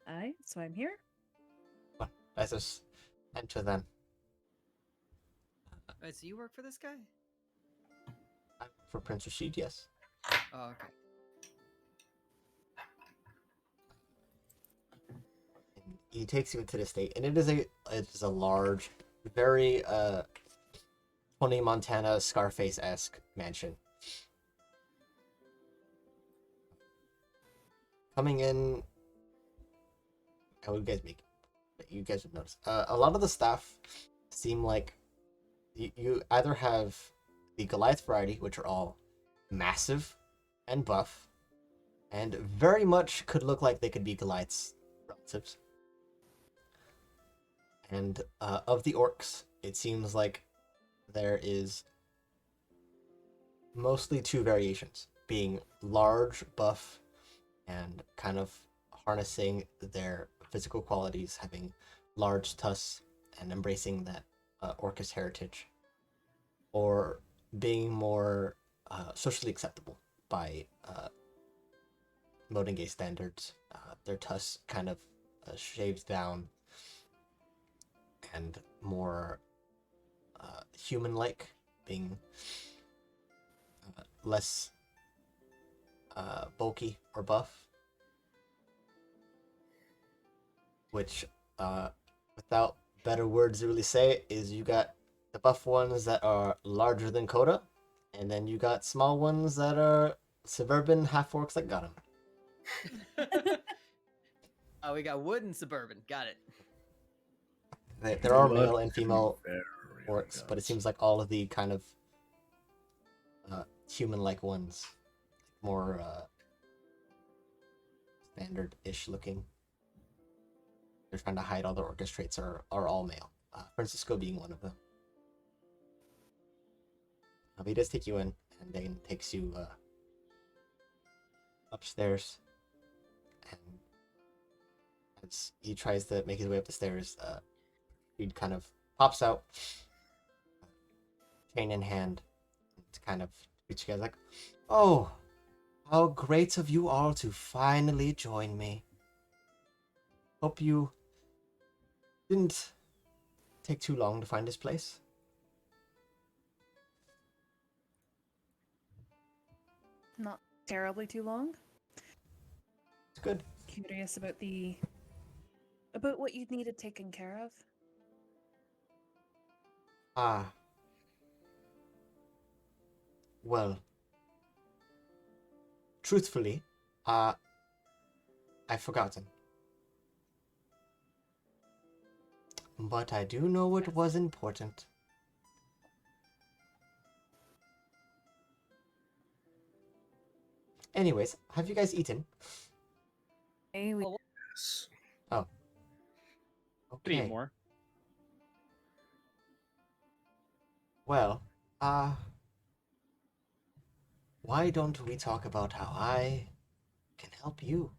Aye, so I'm here. Well, let us enter then. Wait, so you work for this guy? For Prince Rashid, yes. Oh, okay. And he takes you into the state, and it is a large, very Tony Montana Scarface-esque mansion. Coming in, how would you guys make? You guys would notice. A lot of the staff seem like you either have the Goliath variety, which are all massive and buff, and very much could look like they could be Goliath's relatives. And of the orcs, it seems like there is mostly two variations, being large, buff, and kind of harnessing their physical qualities, having large tusks and embracing that orcish heritage, or being more socially acceptable by Modengay standards. Their tusks kind of shaved down and more human-like, being less bulky or buff, which without better words to really say, is you got the buff ones that are larger than Coda, and then you got small ones that are suburban half-orcs that got them. Oh, we got wood and suburban. Got it. There are Blood male and female very orcs, but it nice. seems like all of the kind of human-like ones, more standard-ish looking. They're trying to hide all their orcish traits are all male. Francisco being one of them. He does take you in, and then takes you upstairs. And as he tries to make his way up the stairs, he kind of pops out, chain in hand, to kind of greet you guys like, "Oh, how great of you all to finally join me. Hope you didn't take too long to find this place." Not terribly too long. It's good. Curious about what you needed taken care of. Ah. Well, truthfully, I've forgotten. But I do know it was important. Anyways, have you guys eaten? Hey, we Yes. Oh. Could eat Okay. more. Well, why don't we talk about how I can help you?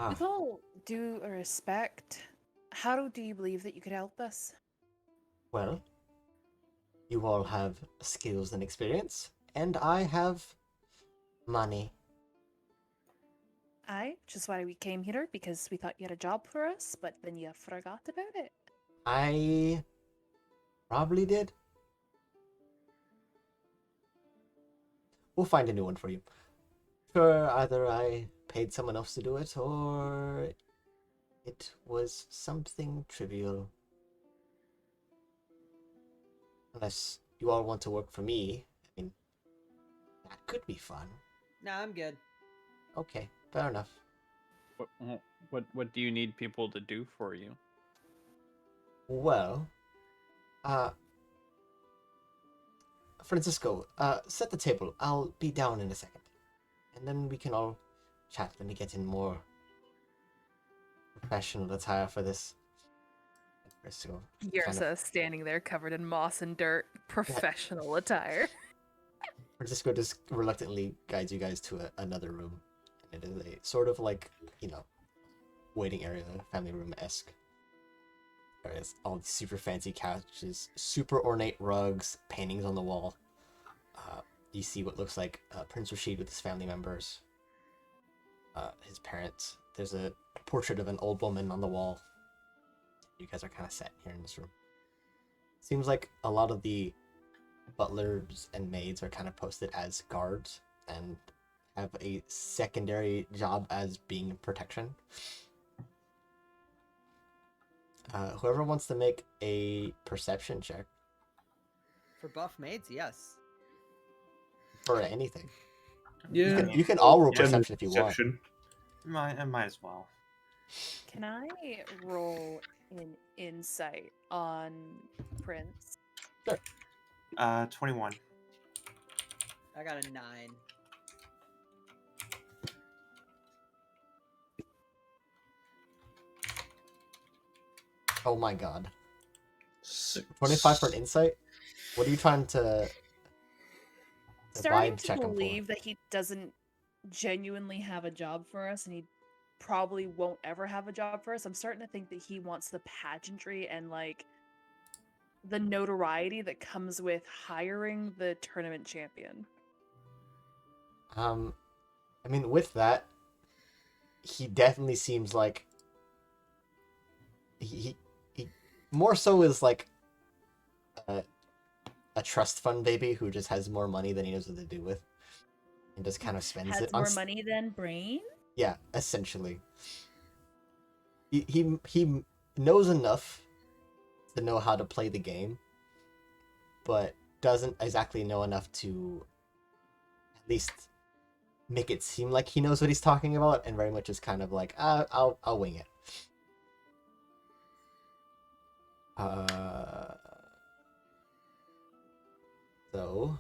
with all due respect, how do you believe that you could help us? Well, you all have skills and experience, and I have money. Aye, just why we came here, because we thought you had a job for us, but then you forgot about it. I probably did. We'll find a new one for you. Sure, either I paid someone else to do it, or it was something trivial. Unless you all want to work for me, I mean, that could be fun. Nah, I'm good. Okay, fair enough. What do you need people to do for you? Well, Francisco, set the table. I'll be down in a second. And then we can all chat. Let me get in more professional attire for this. Francisco kind of, Yrsa standing there covered in moss and dirt, professional attire. Francisco just reluctantly guides you guys to another room. And it is a sort of like, waiting area, family room-esque. There's all these super fancy couches, super ornate rugs, paintings on the wall. You see what looks like Prince Rashid with his family members, his parents. There's a portrait of an old woman on the wall. You guys are kind of set here in this room. Seems like a lot of the butlers and maids are kind of posted as guards and have a secondary job as being protection. Whoever wants to make a perception check For buff maids, yes. for anything. Yeah. You can all roll General perception if you want. perception. I might as well. Can I roll an insight on Prince? 21. I got a 9. Oh my god. 6. 25 for an insight? What are you trying to Starting vibe to check him for? believe that he doesn't genuinely have a job for us, and he probably won't ever have a job for us. I'm starting to think that he wants the pageantry and like the notoriety that comes with hiring the tournament champion. I mean, with that, he definitely seems like he more so is like a trust fund baby who just has more money than he knows what to do with, and just kind of spends Has it on more money than brain? Yeah, essentially. He knows enough to know how to play the game, but doesn't exactly know enough to at least make it seem like he knows what he's talking about, and very much is kind of like, I'll wing it. So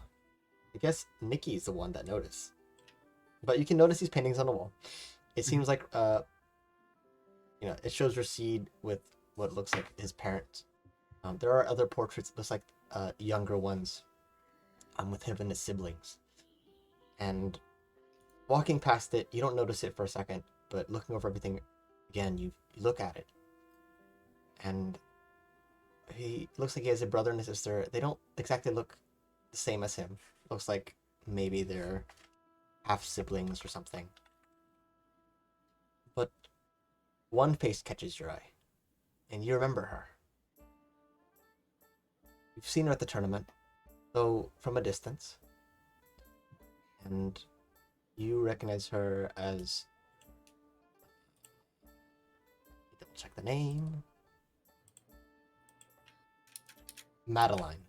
I guess Nikki's the one that noticed. But you can notice these paintings on the wall. It seems like it shows Rashid with what looks like his parents. There are other portraits, looks like younger ones, with him and his siblings. And walking past it, you don't notice it for a second, but looking over everything again, you look at it. And he looks like he has a brother and a sister. They don't exactly look the same as him. Looks like maybe they're half siblings or something. But one face catches your eye, and you remember her. You've seen her at the tournament, though from a distance, and you recognize her as... Double check the name. Madeline.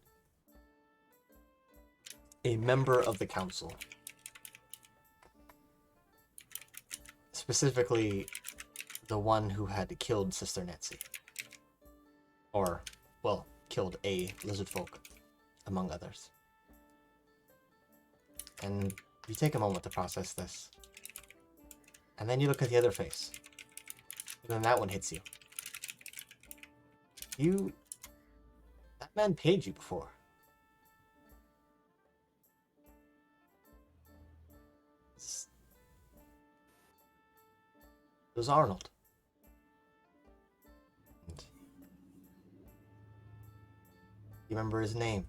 A member of the council. Specifically, the one who had killed Sister Nancy. Or, well, killed a lizard folk, among others. And you take a moment to process this. And then you look at the other face. And then that one hits you. That man paid you before. It was Arnold. And you remember his name?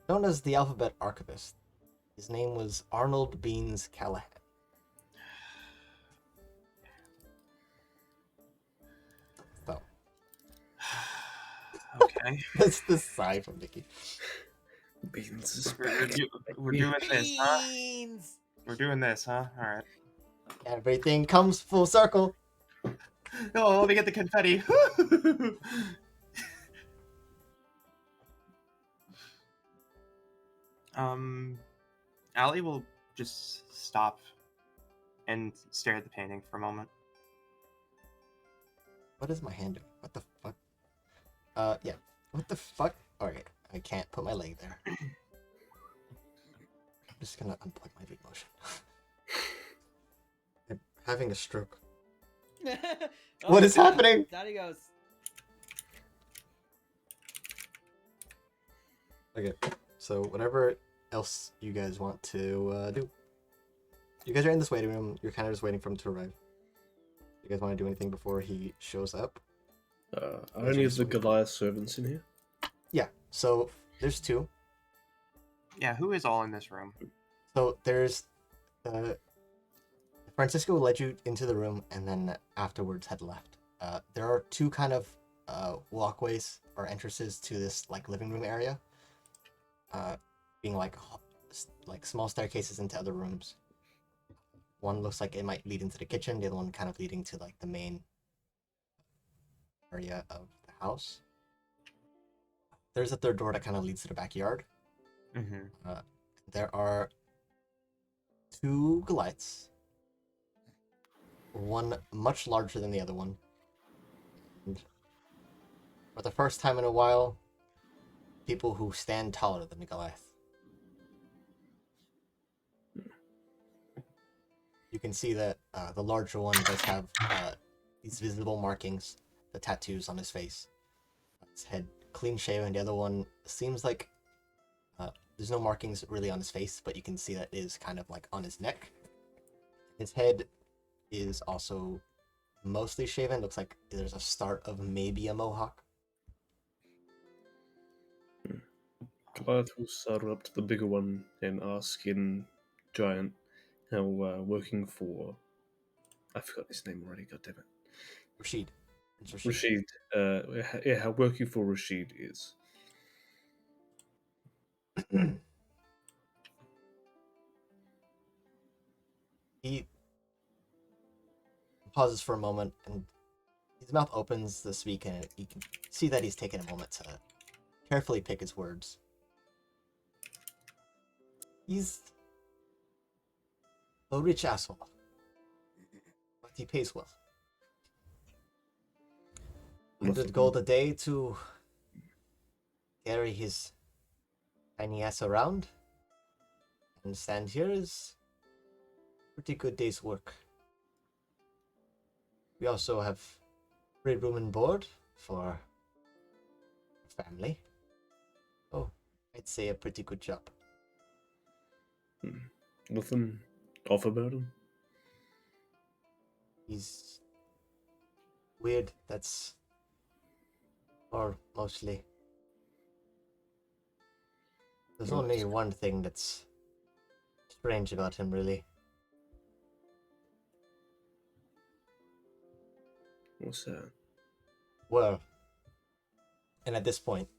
Known as the Alphabet Archivist, his name was Arnold Beans Callahan. So. Okay. That's the sigh from Nikki. Beans is We're doing this, huh? We're doing this, huh? Alright. Everything comes full circle. Oh, let me get the confetti. Allie will just stop and stare at the painting for a moment. What is my hand doing? What the fuck? Yeah. What the fuck? Alright. I can't put my leg there. I'm just gonna unplug my V motion. I'm having a stroke. What is happening? Down he goes. Okay, so whatever else you guys want to do. You guys are in this waiting room. You're kind of just waiting for him to arrive. You guys want to do anything before he shows up? Are any of the Goliath servants in here? Yeah, so there's 2. Yeah, who is all in this room? So there's Francisco led you into the room and then afterwards had left. There are 2 kind of walkways or entrances to this like living room area, being like small staircases into other rooms. One looks like it might lead into the kitchen, the other one kind of leading to like the main area of the house. There's a 3rd door that kind of leads to the backyard. Mm-hmm. There are 2 Goliaths, one much larger than the other one. And for the first time in a while, people who stand taller than the Goliath. You can see that the larger one does have these visible markings, the tattoos on his face. His head clean shaven. The other one seems like there's no markings really on his face, but you can see that it is kind of like on his neck. His head is also mostly shaven. Looks like there's a start of maybe a mohawk. Goliath will sidle up to the bigger one and ask in Giant how working for... I forgot his name already, goddammit. Rashid. It's Rashid. Rashid. How working for Rashid is. He pauses for a moment and his mouth opens to speak, and you can see that he's taken a moment to carefully pick his words. He's a rich asshole, but he pays well. 100 gold a day to carry his tiny ass around and stand here is a pretty good day's work. We also have free room and board for family. Oh, I'd say a pretty good job. Nothing off about him? He's weird, that's... or mostly. There's Oh, only that's- one thing that's strange about him, really. What's that? Well, and at this point,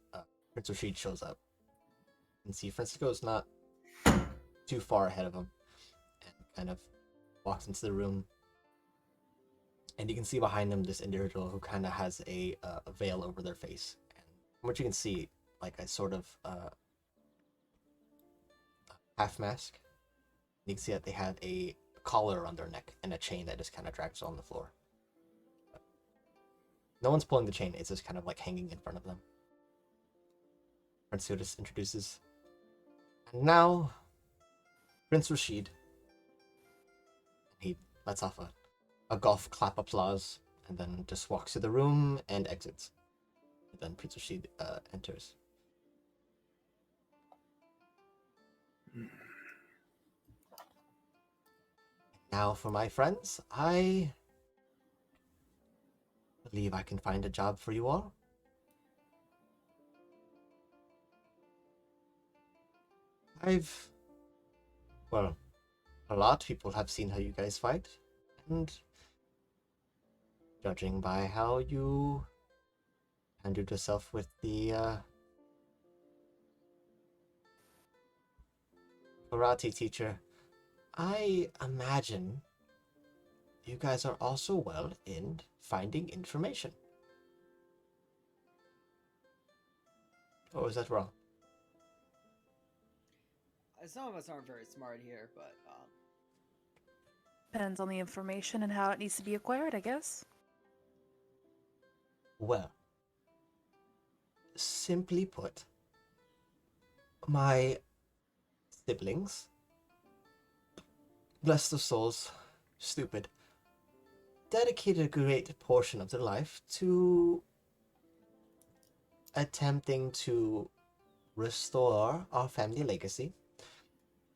Prince Rashid shows up. And see, Francisco's not too far ahead of him, and kind of walks into the room. And you can see behind him this individual who kind of has a veil over their face. And from what you can see, like a sort of half mask. You can see that they have a collar around their neck and a chain that just kind of drags on the floor. No one's pulling the chain, it's just kind of like hanging in front of them. Francisco just introduces. And now, Prince Rashid. He lets off a golf clap applause and then just walks to the room and exits. And then Prince Rashid enters. Now for my friends, I believe I can find a job for you all. Well, a lot of people have seen how you guys fight, and judging by how you handled yourself with the karate teacher, I imagine you guys are also well in finding information. Or is that wrong? Some of us aren't very smart here, but Depends on the information and how it needs to be acquired, I guess. Well, simply put, my siblings, bless their souls, stupid, dedicated a great portion of their life to attempting to restore our family legacy,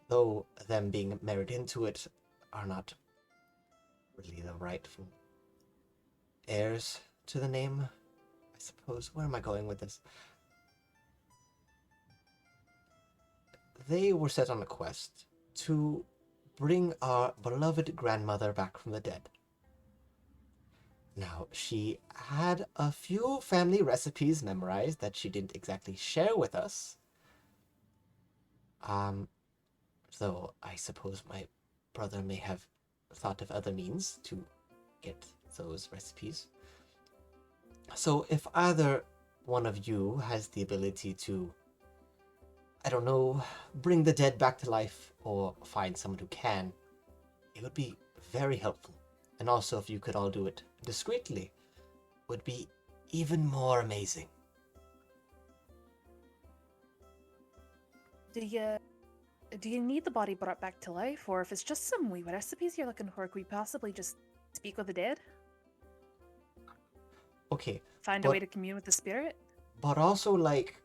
though them being married into it are not really the rightful heirs to the name, I suppose. Where am I going with this? They were set on a quest to bring our beloved grandmother back from the dead. Now, she had a few family recipes memorized that she didn't exactly share with us. Though I suppose my brother may have thought of other means to get those recipes. So if either one of you has the ability to, I don't know, bring the dead back to life or find someone who can, it would be very helpful. And also if you could all do it discreetly, would be even more amazing. Do you need the body brought back to life, or if it's just some wee recipes you're looking for, could we possibly just speak with the dead? Okay. Find a way to commune with the spirit? But also, like,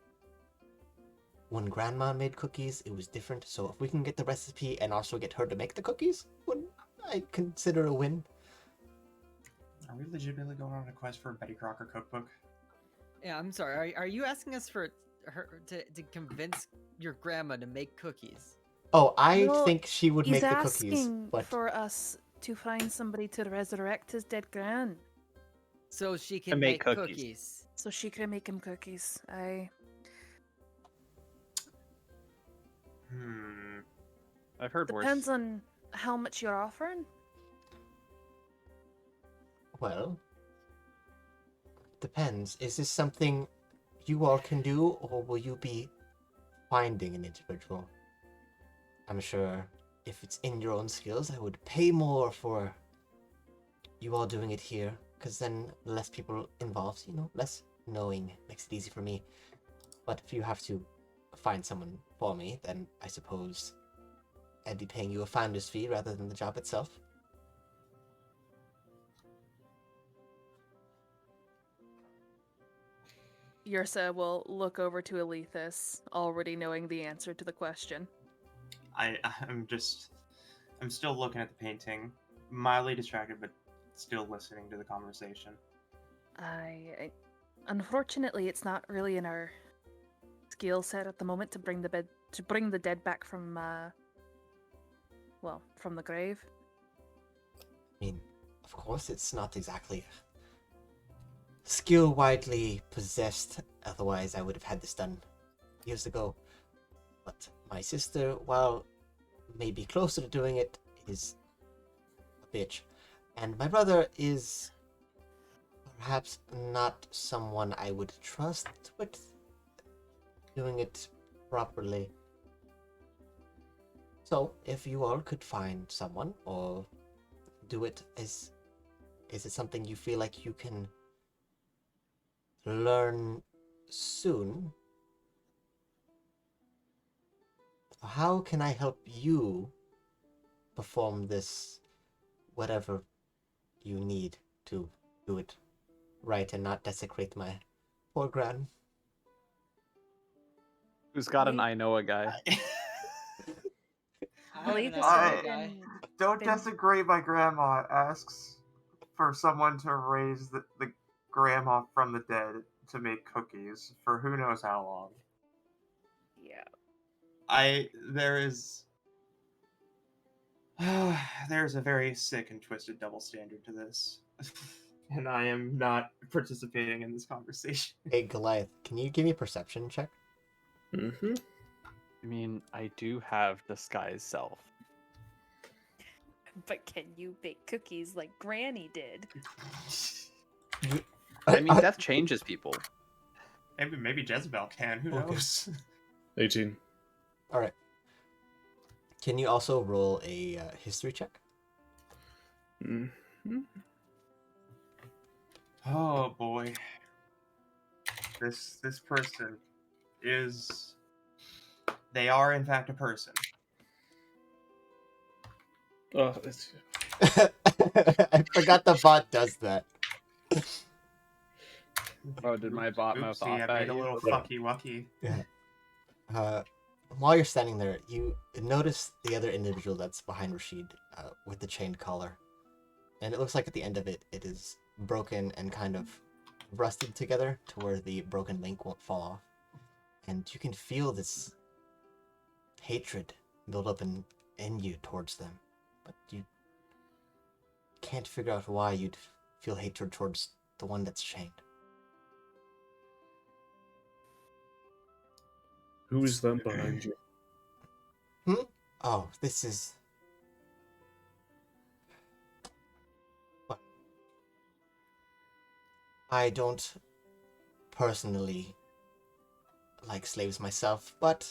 when Grandma made cookies, it was different. So if we can get the recipe and also get her to make the cookies, would I consider a win? Are we legitimately going on a quest for a Betty Crocker cookbook? Yeah, I'm sorry. Are you asking us for her to convince your grandma to make cookies? Oh, I No, think she would make He's the cookies, asking but for us to find somebody to resurrect his dead gran, So she can make make cookies. cookies. so she can make him cookies. I've heard Depends worse. on how much you're offering. well, depends. Is this something you all can do, or will you be finding an individual? I'm sure if it's in your own skills, I would pay more for you all doing it here, because then less people involved, less knowing makes it easy for me. But if you have to find someone for me, then I suppose I'd be paying you a founder's fee rather than the job itself. Yrsa will look over to Alethus, already knowing the answer to the question. I'm still looking at the painting, mildly distracted, but still listening to the conversation. Unfortunately, it's not really in our skill set at the moment to bring the dead back from the grave. I mean, of course, it's not exactly skill widely possessed, otherwise I would have had this done years ago. But my sister, while maybe closer to doing it, is a bitch. And my brother is perhaps not someone I would trust with doing it properly. So, if you all could find someone or do it, is it something you feel like you can learn soon? How can I help you perform this, whatever you need to do it right and not desecrate my poor gran? Who's got an I know a guy? Don't desecrate my grandma. Asks for someone to raise the grandma from the dead to make cookies for who knows how long. Yeah. There's a very sick and twisted double standard to this. And I am not participating in this conversation. Hey, Goliath, can you give me a perception check? Mm-hmm. I mean, I do have disguise self. But can you bake cookies like Granny did? I mean, death changes people. Maybe Jezebel can. Who Okay. knows? 18. All right. Can you also roll a history check? Mm-hmm. Oh boy. This person is They are, in fact, a person. Oh, it's... I forgot the bot does that. Oh, did my bot mouth Oopsie, off I at made a you? little Yeah. fucky wucky. Yeah. While you're standing there, you notice the other individual that's behind Rashid with the chained collar. And it looks like at the end of it, it is broken and kind of rusted together to where the broken link won't fall off. And you can feel this hatred build up in you towards them. But you can't figure out why you'd feel hatred towards the one that's chained. Who is that behind you? Oh, this is... What? I don't personally like slaves myself, but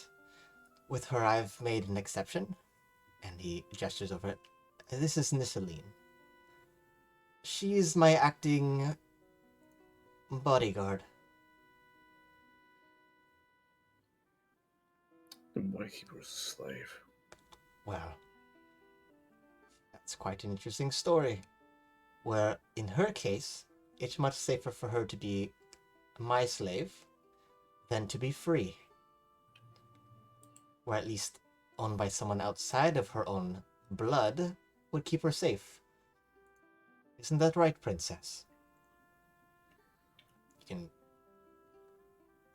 with her I've made an exception. And he gestures over it. This is Nissaline. She is my acting bodyguard. And why keep her as a slave? Well, that's quite an interesting story. Where, in her case, it's much safer for her to be my slave than to be free. Or at least owned by someone outside of her own blood would keep her safe. Isn't that right, princess? You can...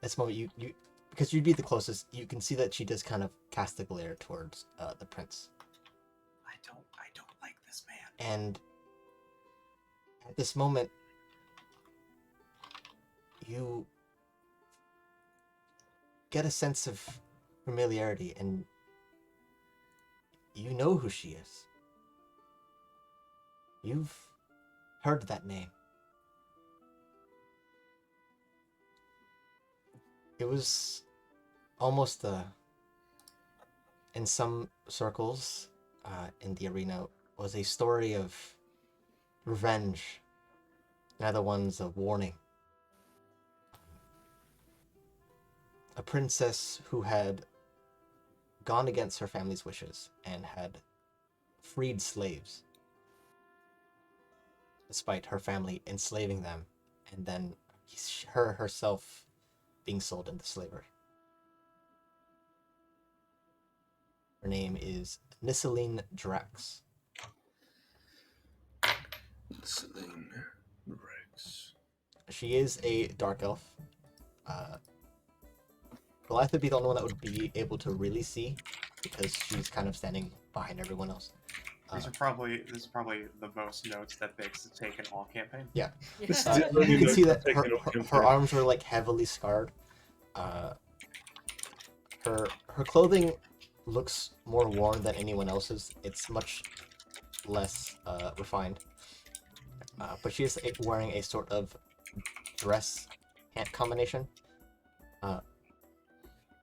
This moment, you because you'd be the closest, you can see that she does kind of cast a glare towards the prince. I don't like this man. And at this moment, you get a sense of familiarity, and you know who she is. You've heard that name. It was almost in some circles in the arena, was a story of revenge, in other ones of warning. A princess who had gone against her family's wishes and had freed slaves, despite her family enslaving them, and then her herself being sold into slavery. Her name is Nissaline Drax. Celine Rex. She is a dark elf. Goliath would be the only one that would be able to really see, because she's kind of standing behind everyone else. This is probably the most notes that Bix has taken all campaign. Yeah. This You is the only can see note that I've taken off her campaign. arms are like heavily scarred. Her clothing looks more worn than anyone else's. It's much less refined. But she is wearing a sort of dress pant combination.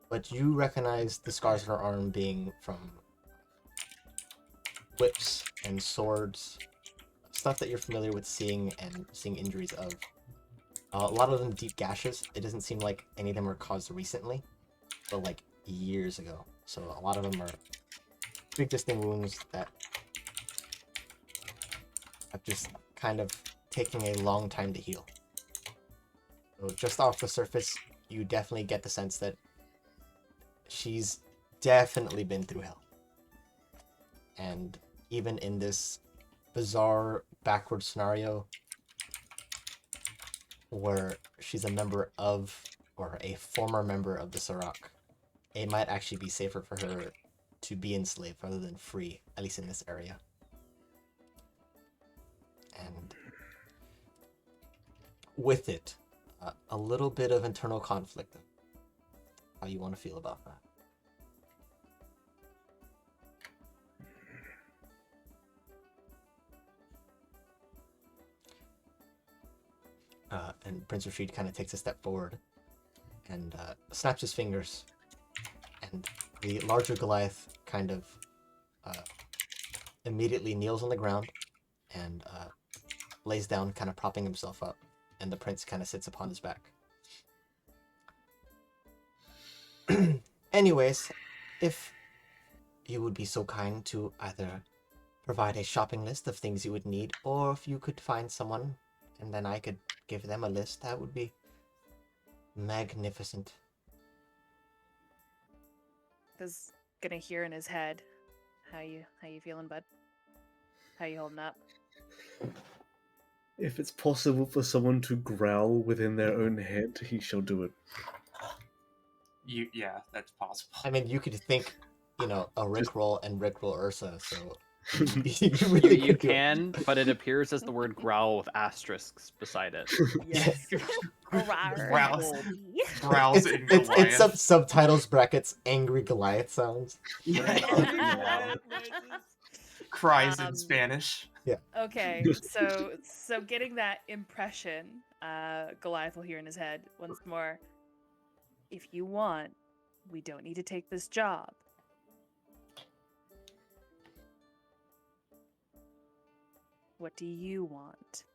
But you recognize the scars on her arm being from whips and swords, stuff that you're familiar with seeing injuries of. A lot of them deep gashes. It doesn't seem like any of them were caused recently, but like years ago. So a lot of them are pre-existing wounds that have just kind of taken a long time to heal. So just off the surface, you definitely get the sense that she's definitely been through hell. And even in this bizarre backward scenario where she's a member of, or a former member of the Sirach, it might actually be safer for her to be enslaved rather than free, at least in this area. And with it, a little bit of internal conflict. How you want to feel about that? And Prince Rashid kind of takes a step forward and snaps his fingers, and the larger Goliath kind of immediately kneels on the ground and lays down, kind of propping himself up, and the prince kind of sits upon his back. Anyways, if you would be so kind to either provide a shopping list of things you would need, or if you could find someone and then I could give them a list, that would be magnificent. Is gonna hear in his head. How you feeling, bud? How you holding up? If it's possible for someone to growl within their own head, he shall do it. Yeah, that's possible. I mean, you could think, a Rickroll and Rickroll Ursa, so you You, really you could do it. can, but it appears as the word growl with asterisks beside it. Yes. Growls. Growls in It's Goliath. subtitles brackets angry Goliath sounds. Yeah. Cries in Um, Spanish. Okay, so getting that impression, Goliath will hear in his head once more. If you want, we don't need to take this job. What do you want?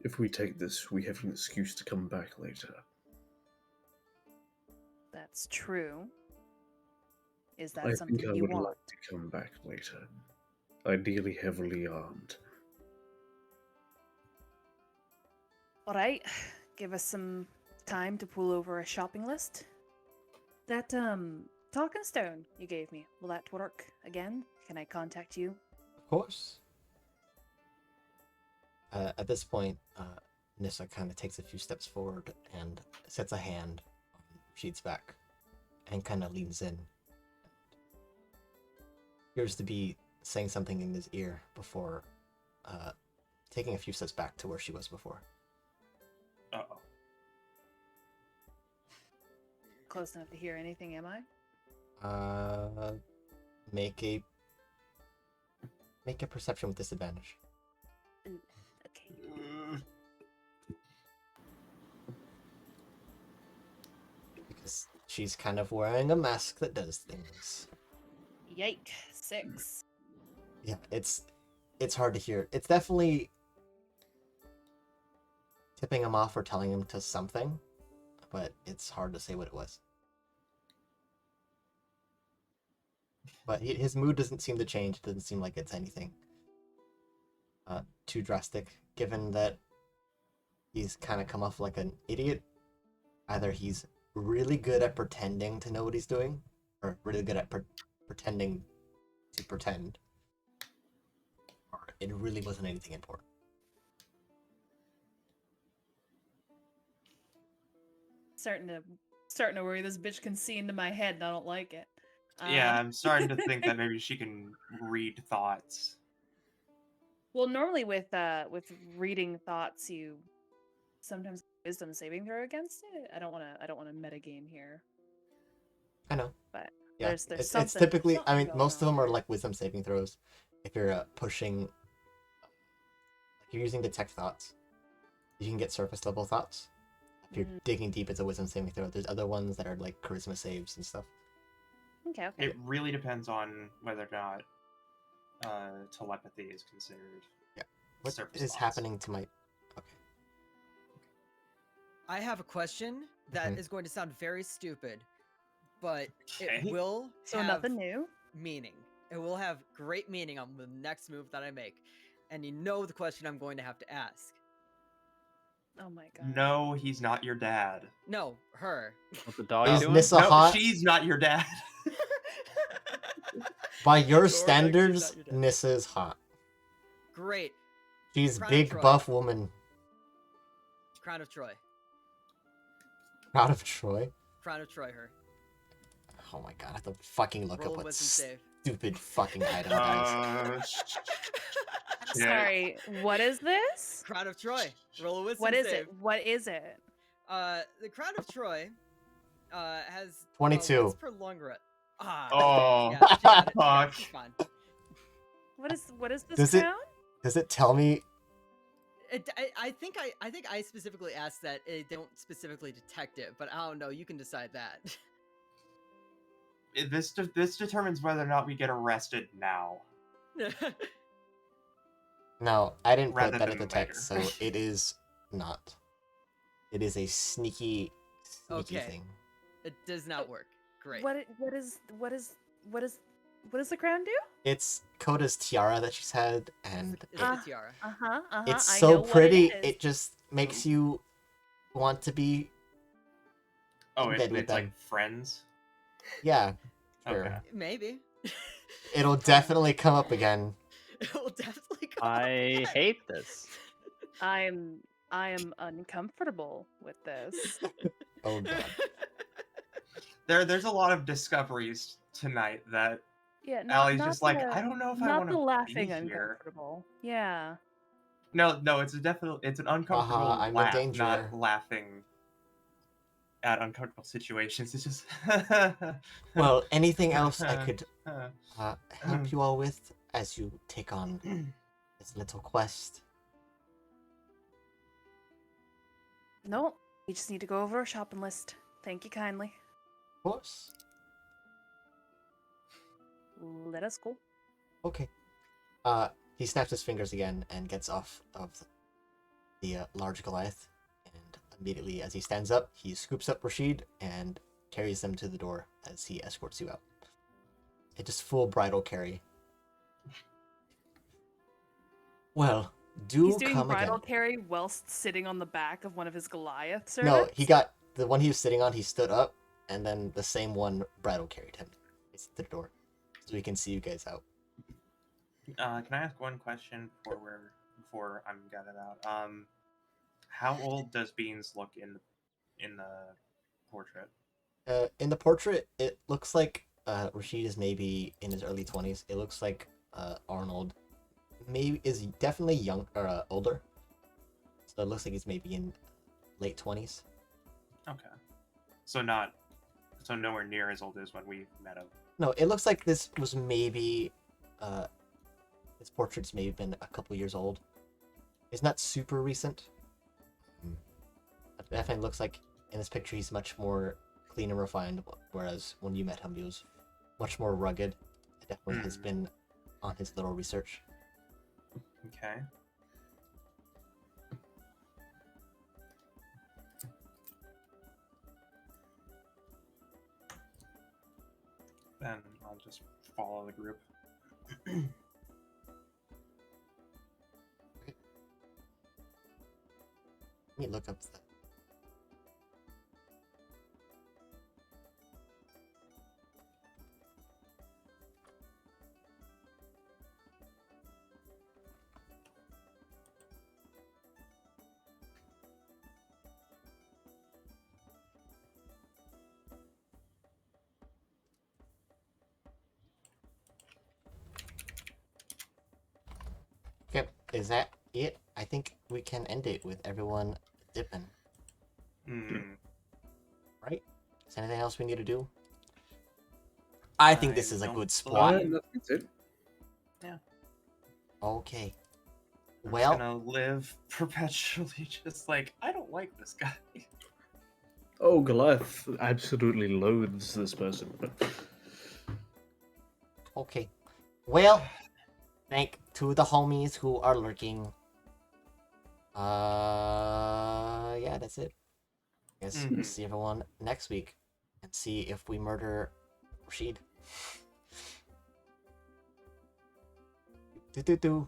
If we take this, we have an excuse to come back later. That's true. Is that I something think I you would want? like to come back later. Ideally heavily armed. All right, give us some time to pull over a shopping list. That talking stone you gave me, will that work again? Can I contact you? Of course. At this point, Nissa kind of takes a few steps forward and sets a hand on Sheet's back and kind of leans in. Appears to be saying something in his ear before taking a few steps back to where she was before. Uh-oh. Close enough to hear anything, am I? Make a perception with disadvantage. Okay. Because she's kind of wearing a mask that does things. Yike. 6. Yeah, it's hard to hear. It's definitely tipping him off or telling him to something, but it's hard to say what it was. But his mood doesn't seem to change. It doesn't seem like it's anything too drastic, given that he's kind of come off like an idiot. Either he's really good at pretending to know what he's doing, or really good at pretending to pretend, or it really wasn't anything important. Starting to worry this bitch can see into my head and I don't like it. Yeah, I'm starting to think that maybe she can read thoughts. Well, normally with reading thoughts, you sometimes wisdom saving throw against it. I don't want to metagame here. I know. But yeah, there's it's something. typically. I something mean, going most of on them are there. like wisdom saving throws. If you're pushing, like you're using detect thoughts, you can get surface level thoughts. If you're digging deep, it's a wisdom saving throw. There's other ones that are like charisma saves and stuff. Okay. It really depends on whether or not telepathy is considered. Yeah. What surface is thoughts. happening to my? Okay. I have a question that Mhm. is going to sound very stupid, but Okay. it will So have nothing new. meaning. It will have great meaning on the next move that I make. And you know the question I'm going to have to ask. Oh my god. No, he's not your dad. No, her. What's the dog Is doing? Nissa No, hot? she's not your dad. By your Correct, she's standards, not your dad. Nissa is hot. Great. She's Crown of big, Troy. buff woman. Crown of Troy. Proud of Troy. Crown of Troy, her. Oh my god, I have to fucking look Roll up a what wisdom save. stupid fucking item, guys. Yeah. Sorry. What is this? Crown of Troy. Roll a wisdom What is save. it? What is it? The Crown of Troy has 22. what's per long rest? Ah. Oh, yeah, she got it. fuck. She's fine. What is this Does it- crown? Does it tell me? I think I specifically asked that it don't specifically detect it, but I don't know. You can decide that. This determines whether or not we get arrested now. No, I didn't put Rather that at than the text, later. so it is not. It is a sneaky Okay. thing. It does not work. Great. What does the crown do? It's Koda's tiara that she's had, and It's Ah. a tiara. it's I so know what pretty. it is. It just makes you want to be Oh, in bed with it's like them. friends. Yeah, sure. Okay. Maybe. It'll definitely come up again. It will definitely come I up. hate this. I am uncomfortable with this. Oh god. There's a lot of discoveries tonight that Yeah, Allie's not just like, the, I don't know if I not want the to laughing be here. uncomfortable. Yeah. No, it's an uncomfortable I'm in laugh, danger. not laughing at uncomfortable situations. It's just Well, anything else I could help you all with as you take on this little quest? No, we just need to go over our shopping list. Thank you kindly. Of course. Let us go. Okay. He snaps his fingers again and gets off of the large Goliath. And immediately, as he stands up, he scoops up Rashid and carries them to the door as he escorts you out. It just full bridal carry. Well, He's do doing come bridal again. carry whilst sitting on the back of one of his Goliath servants. No, he got the one he was sitting on. He stood up, and then the same one bridal carried him to the door, so we can see you guys out. Can I ask one question before I'm getting out? How old does Beans look in the portrait? In the portrait, it looks like Rashid is maybe in his early 20s. It looks like Arnold maybe is definitely young or older. So it looks like he's maybe in late 20s. Okay. So nowhere near as old as when we met him. No, it looks like this was maybe his portrait's maybe been a couple years old. It's not super recent. It definitely looks like in this picture he's much more clean and refined, whereas when you met him he was much more rugged. It definitely has been on his little research. Okay. Then I'll just follow the group. Let me look up the... Okay, is that it? I think we can end it with everyone dipping. Right? Is there anything else we need to do? I think this is a don't good believe- spot. That's it. Okay. I'm Well, just gonna live perpetually just like, I don't like this guy. Oh, Goliath absolutely loathes this person. But okay. Well, thank to the homies who are lurking. Yeah, that's it. Guess we'll see everyone next week and see if we murder Rashid. Do.